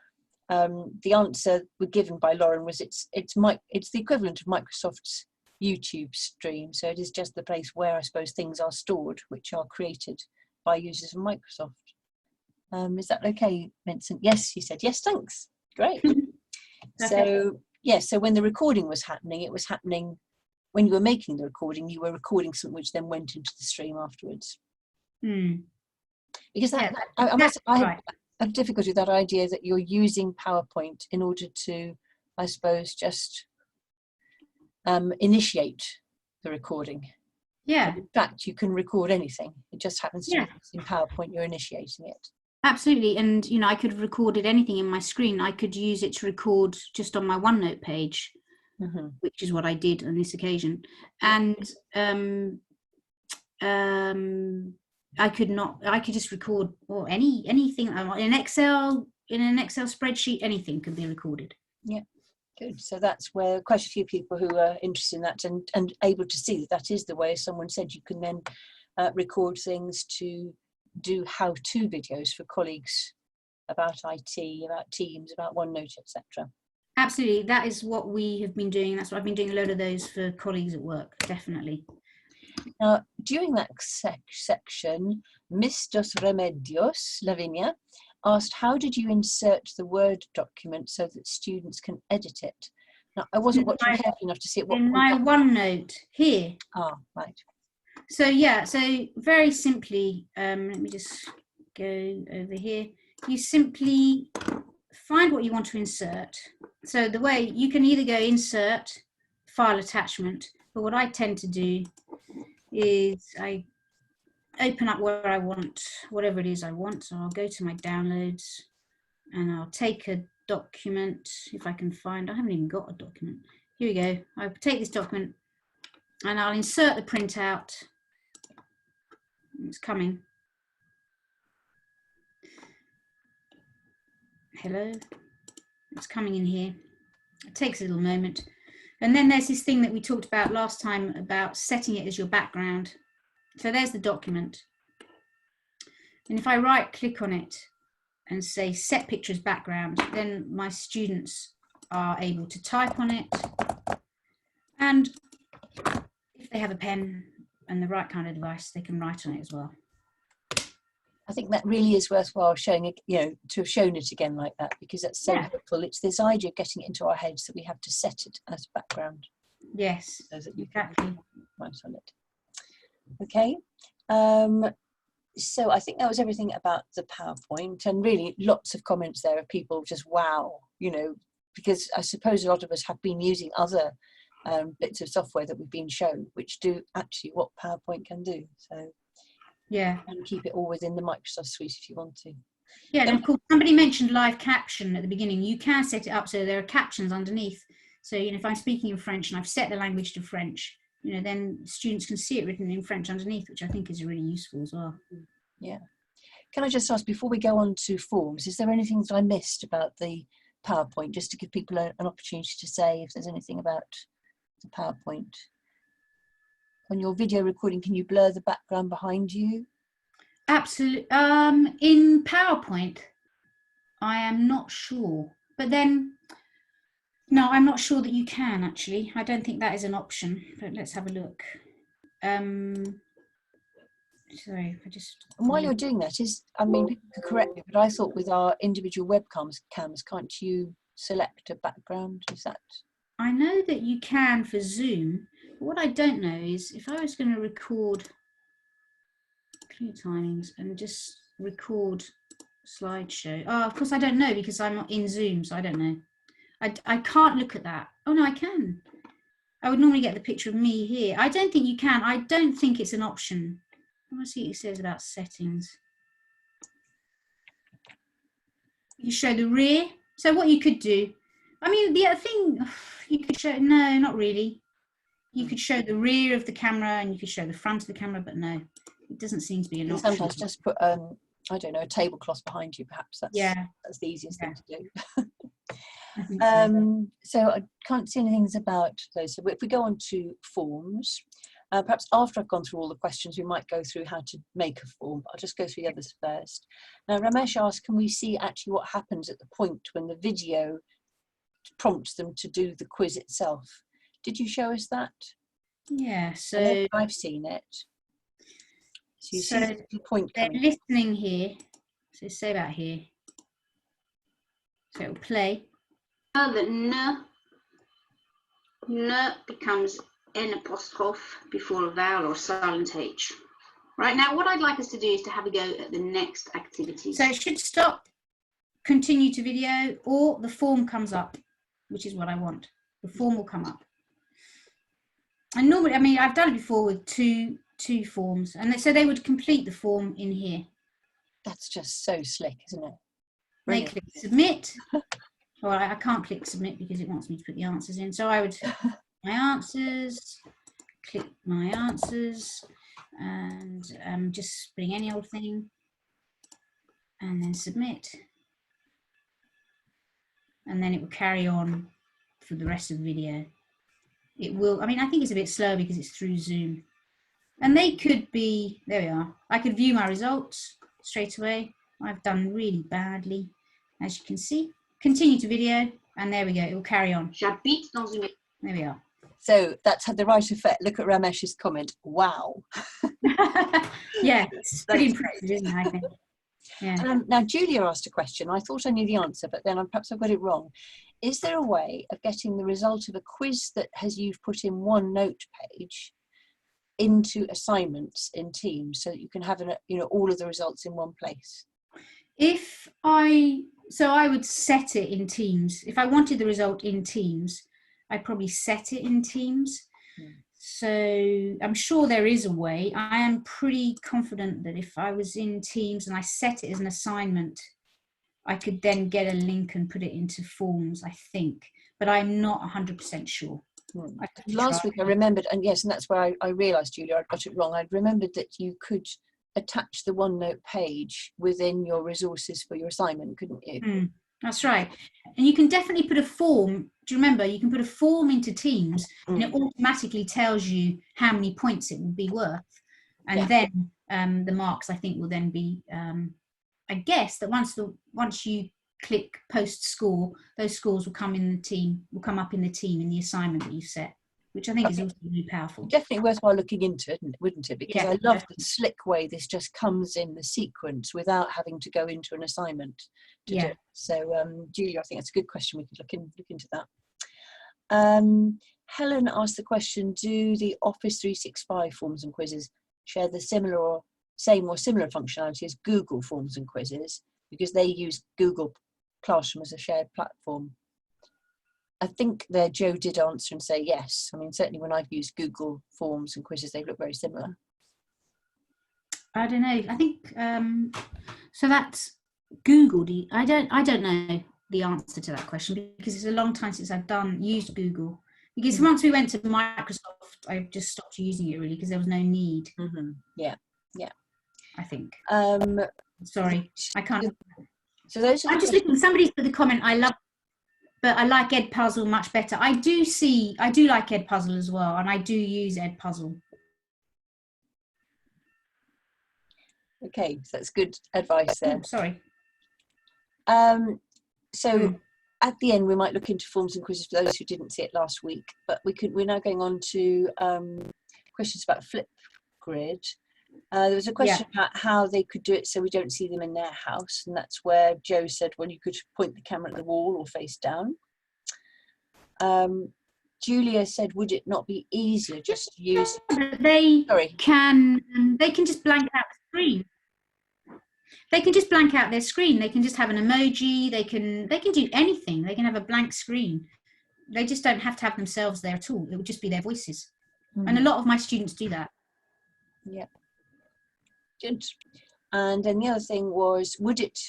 The answer given by Lauren was it's the equivalent of Microsoft's YouTube stream. So it is just the place where I suppose things are stored, which are created by users of Microsoft. Is that okay, Vincent? Yes, he said, yes, thanks. Great. So, yes, so when the recording was happening, it was happening when you were making the recording, you were recording something which then went into the stream afterwards. Because I have difficulty with that idea that you're using PowerPoint in order to, I suppose, just initiate the recording. Yeah. In fact, you can record anything. It just happens to be in PowerPoint, you're initiating it. Absolutely. And, you know, I could have recorded anything in my screen. I could use it to record just on my OneNote page, which is what I did on this occasion. And I could just record or anything in an Excel spreadsheet, anything could be recorded. Yeah. Good. So that's where quite a few people who are interested in that and able to see that is the way, as someone said, you can then record things to do how-to videos for colleagues about IT, about Teams, about OneNote, etc. Absolutely. That is what we have been doing. That's what I've been doing, a load of those for colleagues at work, definitely. Now, during that section, Mr. Remedios, Lavinia, asked, how did you insert the Word document so that students can edit it? Now, I wasn't watching carefully enough to see at what in my OneNote here. Ah, right. So yeah, so very simply, let me just go over here. You simply find what you want to insert. So the way you can either go insert, file attachment, but what I tend to do is I open up where I want, whatever it is I want. So I'll go to my downloads and I'll take a document, if I can find, I haven't even got a document. Here we go. I'll take this document and I'll insert the printout. It's coming. Hello. It's coming in here. It takes a little moment. And then there's this thing that we talked about last time about setting it as your background. So there's the document. And if I right click on it and say set picture as background, then my students are able to type on it. And if they have a pen and the right kind of device, they can write on it as well. I think that really is worthwhile showing it, you know, to have shown it again like that, because that's so helpful. It's this idea of getting it into our heads that we have to set it as background. Yes, so that you exactly. Can write on it. Okay. So I think that was everything about the PowerPoint, and really lots of comments there of people just wow, you know, because I suppose a lot of us have been using other bits of software that we've been shown, which do actually what PowerPoint can do. So yeah, and keep it all within the Microsoft suite if you want to. Yeah, and of course, somebody mentioned live caption at the beginning. You can set it up so there are captions underneath. So, you know, if I'm speaking in French and I've set the language to French, you know, then students can see it written in French underneath, which I think is really useful as well. Yeah. Can I just ask, before we go on to forms, is there anything that I missed about the PowerPoint, just to give people an opportunity to say if there's anything about the PowerPoint? On your video recording, can you blur the background behind you? Absolutely. In PowerPoint, I am not sure. But then, no, I'm not sure that you can actually. I don't think that is an option. But let's have a look. Sorry, I just. And while you're doing that, I mean, people could correct me, but I thought with our individual webcams, can't you select a background? Is that? I know that you can for Zoom. But what I don't know is if I was going to record clear timings and just record slideshow. Oh, of course I don't know because I'm not in Zoom, so I don't know. I can't look at that. Oh no, I can. I would normally get the picture of me here. I don't think you can. I don't think it's an option. I want to see what it says about settings. You can show the rear. So what you could do, I mean, the other thing you could show, no, not really. You could show the rear of the camera and you could show the front of the camera, but no, it doesn't seem to be an option. Sometimes just put, I don't know, a tablecloth behind you, perhaps. That's the easiest thing to do. I think so. So I can't see anything about those. So if we go on to forms, perhaps after I've gone through all the questions, we might go through how to make a form. I'll just go through the others first. Now, Ramesh asked, can we see actually what happens at the point when the video prompts them to do the quiz itself? Did you show us that? Yeah, so I've seen it. So you see the point they're coming. listening here. So say about here. So it'll play. The n becomes n apostrophe before a vowel or silent H. Right, now what I'd like us to do is to have a go at the next activity. So it should stop, continue to video, or the form comes up, which is what I want. The form will come up. And normally, I mean, I've done it before with two forms, and so they would complete the form in here. That's just so slick, isn't it? They click submit. Well, I can't click submit because it wants me to put the answers in. So I would my answers, click my answers, and just bring any old thing, and then submit. And then it will carry on for the rest of the video. It will, I mean, I think it's a bit slow because it's through Zoom. And they could be, there we are. I could view my results straight away. I've done really badly, as you can see. Continue to video, and there we go. It will carry on. J'habite dans une... There we are. So that's had the right effect. Look at Ramesh's comment. Wow. Yeah, it's pretty impressive, isn't it, I think? Yeah. Now, Julia asked a question. I thought I knew the answer, but then perhaps I've got it wrong. Is there a way of getting the result of a quiz that you've put in one note page into assignments in Teams so that you can have all of the results in one place? So I would set it in Teams. If I wanted the result in Teams, I'd probably set it in Teams. So I'm sure there is a way. I am pretty confident that if I was in Teams and I set it as an assignment, I could then get a link and put it into forms, I think. But I'm not 100% sure. Last week I remembered, and yes, and that's where I realised, Julia, I got it wrong. I remembered that you could attach the OneNote page within your resources for your assignment, couldn't you? That's right. And you can definitely put a form. Do you remember? You can put a form into Teams and it automatically tells you how many points it will be worth. And then the marks, I think, will then be, I guess that once you click post score, those scores will come in the team, will come up in the team in the assignment that you set, which I think is also really powerful. Definitely worthwhile looking into it, wouldn't it? Because I love the slick way this just comes in the sequence without having to go into an assignment to do it. So, Julia, I think that's a good question. We could look into that. Helen asked the question, do the Office 365 forms and quizzes share the same or similar functionality as Google Forms and Quizzes, because they use Google Classroom as a shared platform? I think there Joe did answer and say yes. I mean, certainly when I've used Google Forms and Quizzes, they look very similar. I don't know. I think so. That's Google. I don't know the answer to that question because it's a long time since I've used Google. Because once we went to Microsoft, I just stopped using it really because there was no need. Yeah. I think. Sorry, I can't. So those are I'm just looking. Somebody put the comment. But I like Edpuzzle much better. I do like Edpuzzle as well, and I do use Edpuzzle. Okay, so that's good advice there. Sorry. So at the end, we might look into forms and quizzes for those who didn't see it last week. But we're now going on to questions about Flipgrid. There was a question about how they could do it so we don't see them in their house, and that's where Joe said, well, you could point the camera at the wall or face down. Julia said, would it not be easier just to use... They can just blank out the screen. they can just blank out their screen. They can just have an emoji. They can do anything. They can have a blank screen. They just don't have to have themselves there at all. It would just be their voices. And a lot of my students do that. Yeah. Good. And then the other thing was, would it,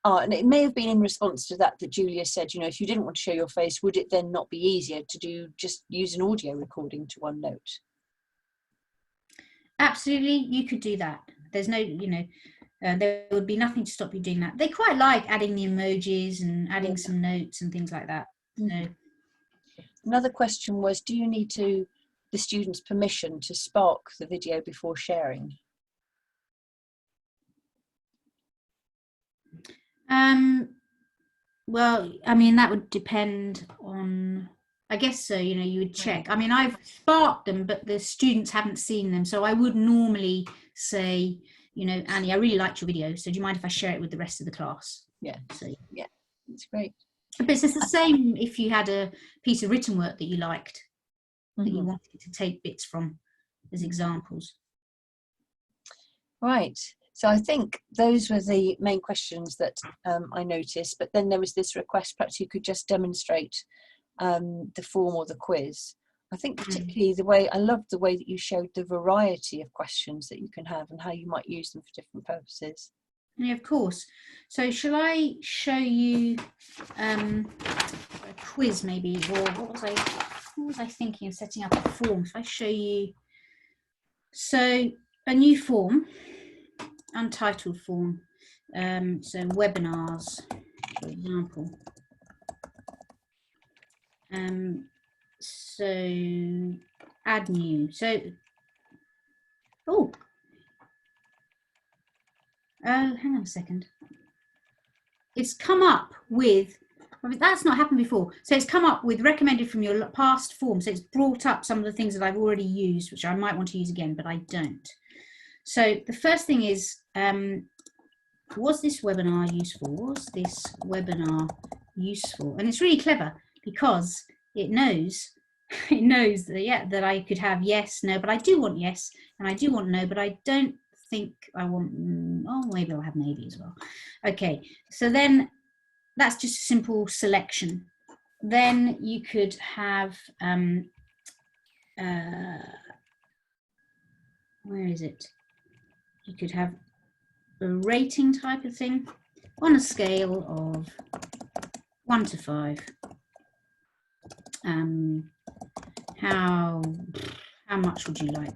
and it may have been in response to that Julia said, you know, if you didn't want to show your face, would it then not be easier to just use an audio recording to OneNote? Absolutely, you could do that. There's no, you know, there would be nothing to stop you doing that. They quite like adding the emojis and adding some notes and things like that. So. Another question was, do you need the students' permission to spark the video before sharing? Well, I mean, that would depend on, I guess so, you know, you would check. I mean, I've sparked them, but the students haven't seen them. So I would normally say, you know, Annie, I really liked your video. So do you mind if I share it with the rest of the class? Yeah. So, yeah, that's great. But it's the same if you had a piece of written work that you liked, that you wanted to take bits from as examples. Right. So I think those were the main questions that I noticed, but then there was this request, perhaps you could just demonstrate the form or the quiz. I think particularly I loved the way that you showed the variety of questions that you can have and how you might use them for different purposes. Yeah, of course. So shall I show you a quiz maybe, or what was I thinking of setting up a form? If I show you, so a new form, untitled form, so webinars, for example. So add new. So hang on a second. It's come up with, I mean, that's not happened before. So it's come up with recommended from your past form. So it's brought up some of the things that I've already used, which I might want to use again, but I don't. So the first thing is, was this webinar useful? Was this webinar useful? And it's really clever because it knows that, yeah, that I could have yes, no, but I do want yes, and I do want no, but I don't think I want, oh, maybe I'll have maybe as well. Okay, so then that's just a simple selection. Then you could have, where is it? You could have a rating type of thing on a scale of 1 to 5. How much would you like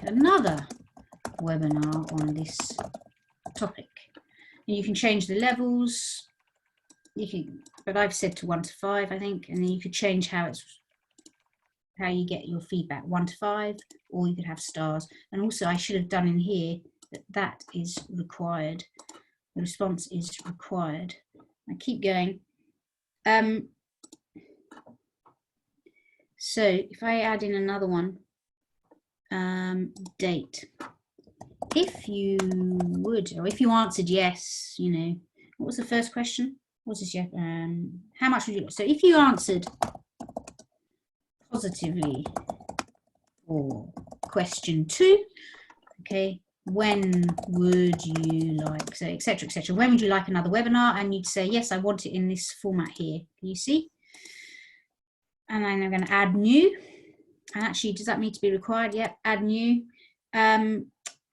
another webinar on this topic? And you can change the levels. You can, but I've said to 1 to 5, I think, and then you could change how you get your feedback, 1 to 5, or you could have stars. And also I should have done in here that is required. The response is required. I keep going. So if I add in another one, date. If you would, or if you answered yes, you know, what was the first question? What was this? How much would you like? So if you answered positively for question 2, okay, when would you like, so etc, etc. When would you like another webinar? And you'd say, yes, I want it in this format here. Can you see? And then I'm going to add new. And actually, does that need to be required? Yep, add new.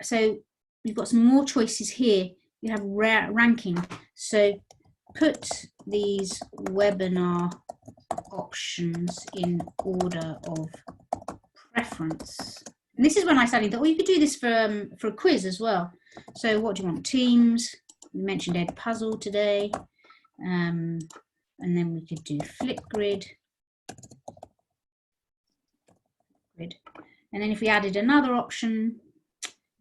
So we've got some more choices here. You have ranking. So put these webinar options in order of preference. And this is when I started that, well, you could do this for a quiz as well. So what do you want? Teams. We mentioned Ed Puzzle today. And then we could do Flipgrid. And then if we added another option,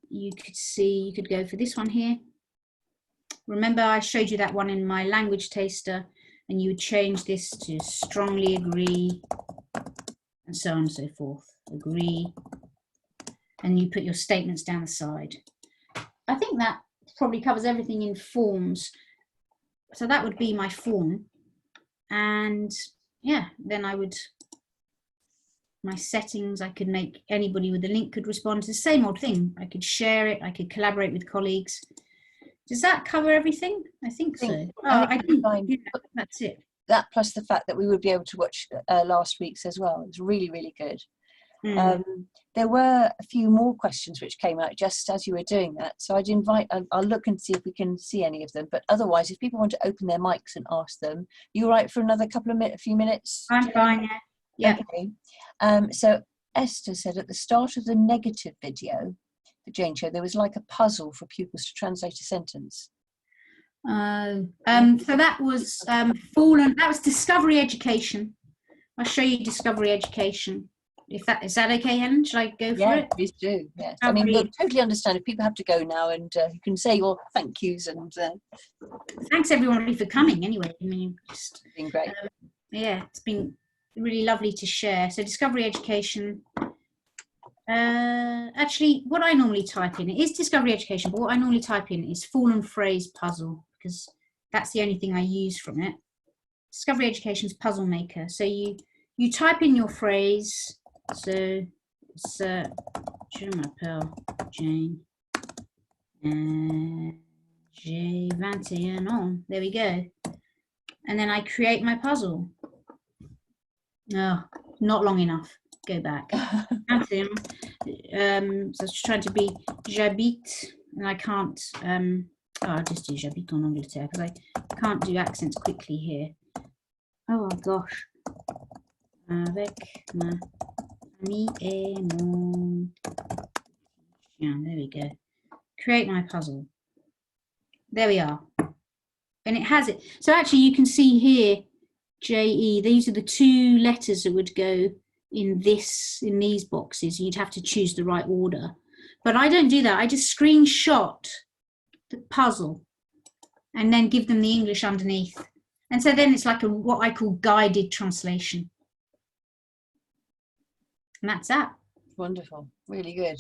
you could see, you could go for this one here. Remember I showed you that one in my language taster, and you would change this to strongly agree, and so on and so forth. Agree, and you put your statements down the side. I think that probably covers everything in forms. So that would be my form. And yeah, then I would my settings. I could make anybody with the link could respond to the same old thing. I could share it. I could collaborate with colleagues. Does that cover everything? I think so. I think yeah, that's it. That plus the fact that we would be able to watch last week's as well. It's really, really good. There were a few more questions which came out just as you were doing that. So I'll look and see if we can see any of them. But otherwise, if people want to open their mics and ask them, you all right for another few minutes? I'm fine, yeah. Okay. So Esther said at the start of the negative video, the Jane showed, there was like a puzzle for pupils to translate a sentence. So that was fallen. That was discovery education. I'll show you discovery education. Is that okay, Helen? Should I go for it? Please do. Yes. I mean, we'll totally understand if people have to go now, and you can say your thank yous and. Thanks everybody for coming. Anyway, I mean, it's been great. Yeah, it's been really lovely to share. So discovery education. Actually, what I normally type in is discovery education, but what I normally type in is fallen phrase puzzle, because that's the only thing I use from it. Discovery education's puzzle maker. So you type in your phrase. So it's je m'appelle Jane. J'ai 21 ans. There we go. And then I create my puzzle. Oh, not long enough. Go back. So I was trying to be j'habite, and I can't. I'll just do j'habite en Angleterre because I can't do accents quickly here. Oh gosh. Avec ma ami et mon chien. There we go. Create my puzzle. There we are. And it has it. So actually you can see here, JE, these are the two letters that would go in these boxes. You'd have to choose the right order. But I don't do that. I just screenshot the puzzle and then give them the English underneath. And so then it's like what I call guided translation. And that's that. Wonderful. Really good.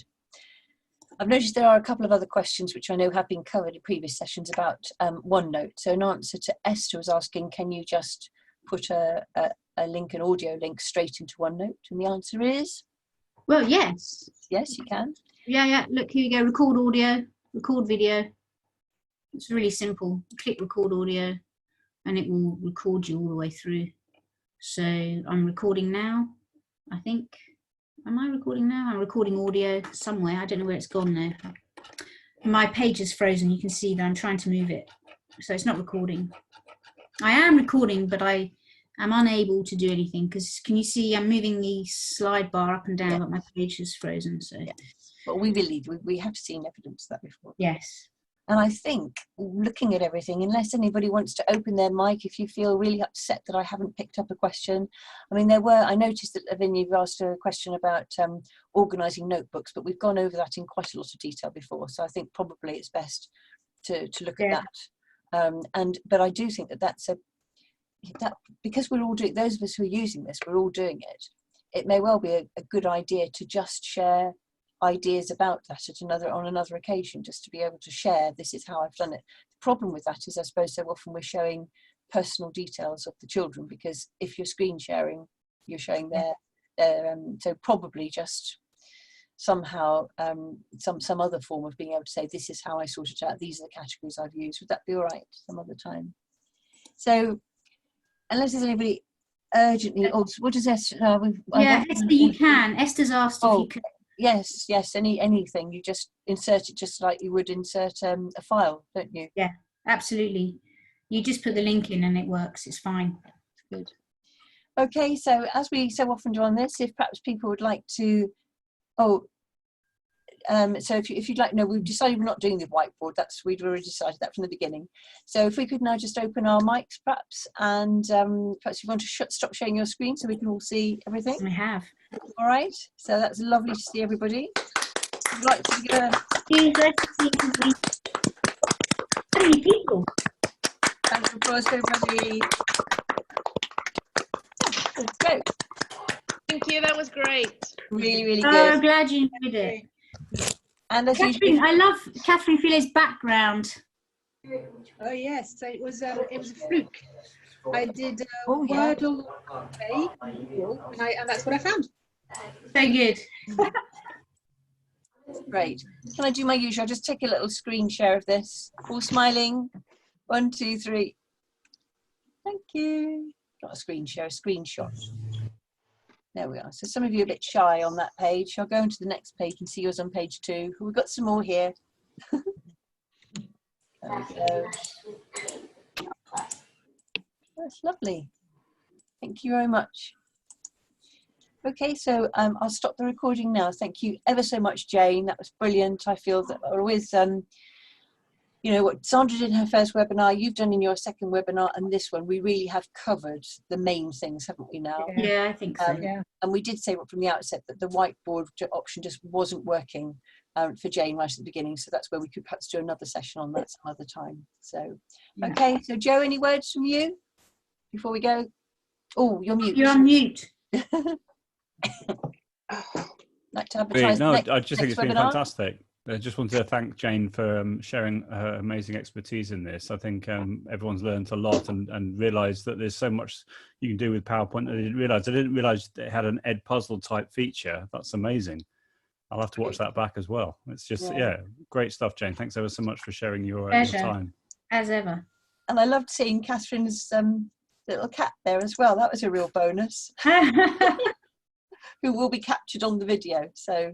I've noticed there are a couple of other questions which I know have been covered in previous sessions about OneNote. So in answer to Esther was asking, can you just put a link, an audio link straight into OneNote? And the answer is? Well, yes. Yes, you can. Yeah. Look, here you go. Record audio, record video. It's really simple. Click record audio and it will record you all the way through. So I'm recording now, I think. Am I recording now? I'm recording audio somewhere. I don't know where it's gone now. My page is frozen. You can see that I'm trying to move it. So it's not recording. I am recording, but I am unable to do anything because can you see I'm moving the slide bar up and down, but my page is frozen. So, but we believe we have seen evidence of that before. Yes. And I think looking at everything, unless anybody wants to open their mic, if you feel really upset that I haven't picked up a question. I mean, I noticed that Lavinia, you've asked a question about organising notebooks, but we've gone over that in quite a lot of detail before. So I think probably it's best to look at that. But I do think that because we're all doing, those of us who are using this, we're all doing it. It may well be a good idea to just share ideas about that on another occasion, just to be able to share, this is how I've done it. The problem with that is, I suppose, so often we're showing personal details of the children, because if you're screen sharing, you're showing their so probably just somehow some other form of being able to say, this is how I sort it out, these are the categories I've used. Would that be all right some other time? So unless there's anybody urgently, what does Esther? Esther, you can. Esther's asked if you can. Yes, anything. You just insert it just like you would insert a file, don't you? Yeah, absolutely. You just put the link in and it works. It's fine. Good. Okay, so as we so often do on this, if perhaps people would like to, so if you'd like, no, we've decided we're not doing the whiteboard. We'd already decided that from the beginning. So if we could now just open our mics, perhaps, and perhaps you want to stop sharing your screen so we can all see everything. We have. All right. So that's lovely to see everybody. I'd like to give How many people? Thanks for applause, everybody. Let's go. Thank you. That was great. Really, really Oh, good. I'm glad you did it. And as Catherine, usual, I love Catherine Filet's background. Oh yes, so it was a fluke. I did Oh, yeah. Wordle play, and that's what I found. So good. Great. Can I do my usual? I'll just take a little screen share of this. All smiling. 1, 2, 3. Thank you. Not a screen share, a screenshot. There we are. So some of you are a bit shy on that page. I'll go into the next page and see yours on page 2. We've got some more here. There we go. That's lovely. Thank you very much. Okay, so I'll stop the recording now. Thank you ever so much, Jane. That was brilliant. I feel that always, you know, what Sandra did in her first webinar, you've done in your second webinar, and this one, we really have covered the main things, haven't we now? Yeah, I think so. And we did say from the outset that the whiteboard option just wasn't working for Jane right at the beginning. So that's where we could perhaps do another session on that some other time. So, okay. So Jo, any words from you before we go? Oh, you're mute. You're on mute. Like to advertise No, next, I just think it's been webinar? fantastic. I just wanted to thank Jane for sharing her amazing expertise in this. I think everyone's learned a lot and realised that there's so much you can do with PowerPoint. I didn't realise it had an Ed Puzzle type feature. That's amazing. I'll have to watch that back as well. It's just, yeah, great stuff, Jane. Thanks ever so much for sharing your time. As ever. And I loved seeing Catherine's little cat there as well. That was a real bonus. Who will be captured on the video. So,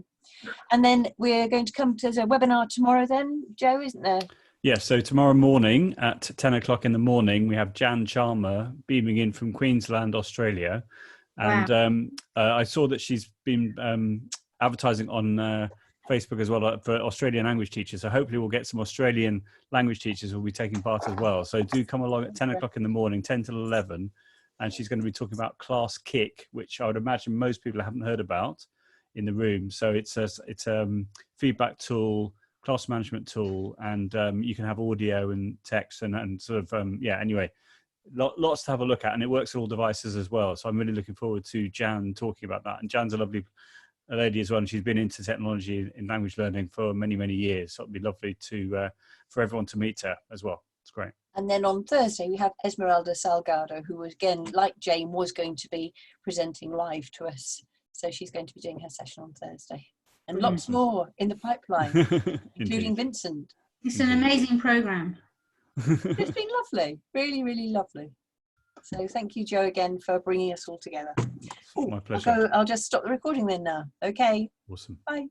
and then we're going to come to a webinar tomorrow then, Jo, isn't there? Yeah, so tomorrow morning at 10 o'clock in the morning, we have Jan Chalmer beaming in from Queensland, Australia. And I saw that she's been advertising on Facebook as well for Australian language teachers. So hopefully we'll get some Australian language teachers who will be taking part as well. So do come along at 10 o'clock in the morning, 10 till 11. And she's going to be talking about Class Kick, which I would imagine most people haven't heard about in the room. So it's a feedback tool, class management tool, and you can have audio and text and sort of, anyway, lots to have a look at, and it works on all devices as well. So I'm really looking forward to Jan talking about that. And Jan's a lovely lady as well, and she's been into technology in language learning for many, many years. So it'd be lovely for everyone to meet her as well. It's great. And then on Thursday, we have Esmeralda Salgado, who, again, like Jane, was going to be presenting live to us. So she's going to be doing her session on Thursday. And lots more in the pipeline, including Vincent. It's an amazing programme. It's been lovely, really, really lovely. So thank you, Jo, again, for bringing us all together. My pleasure. I'll just stop the recording then now. Okay. Awesome. Bye.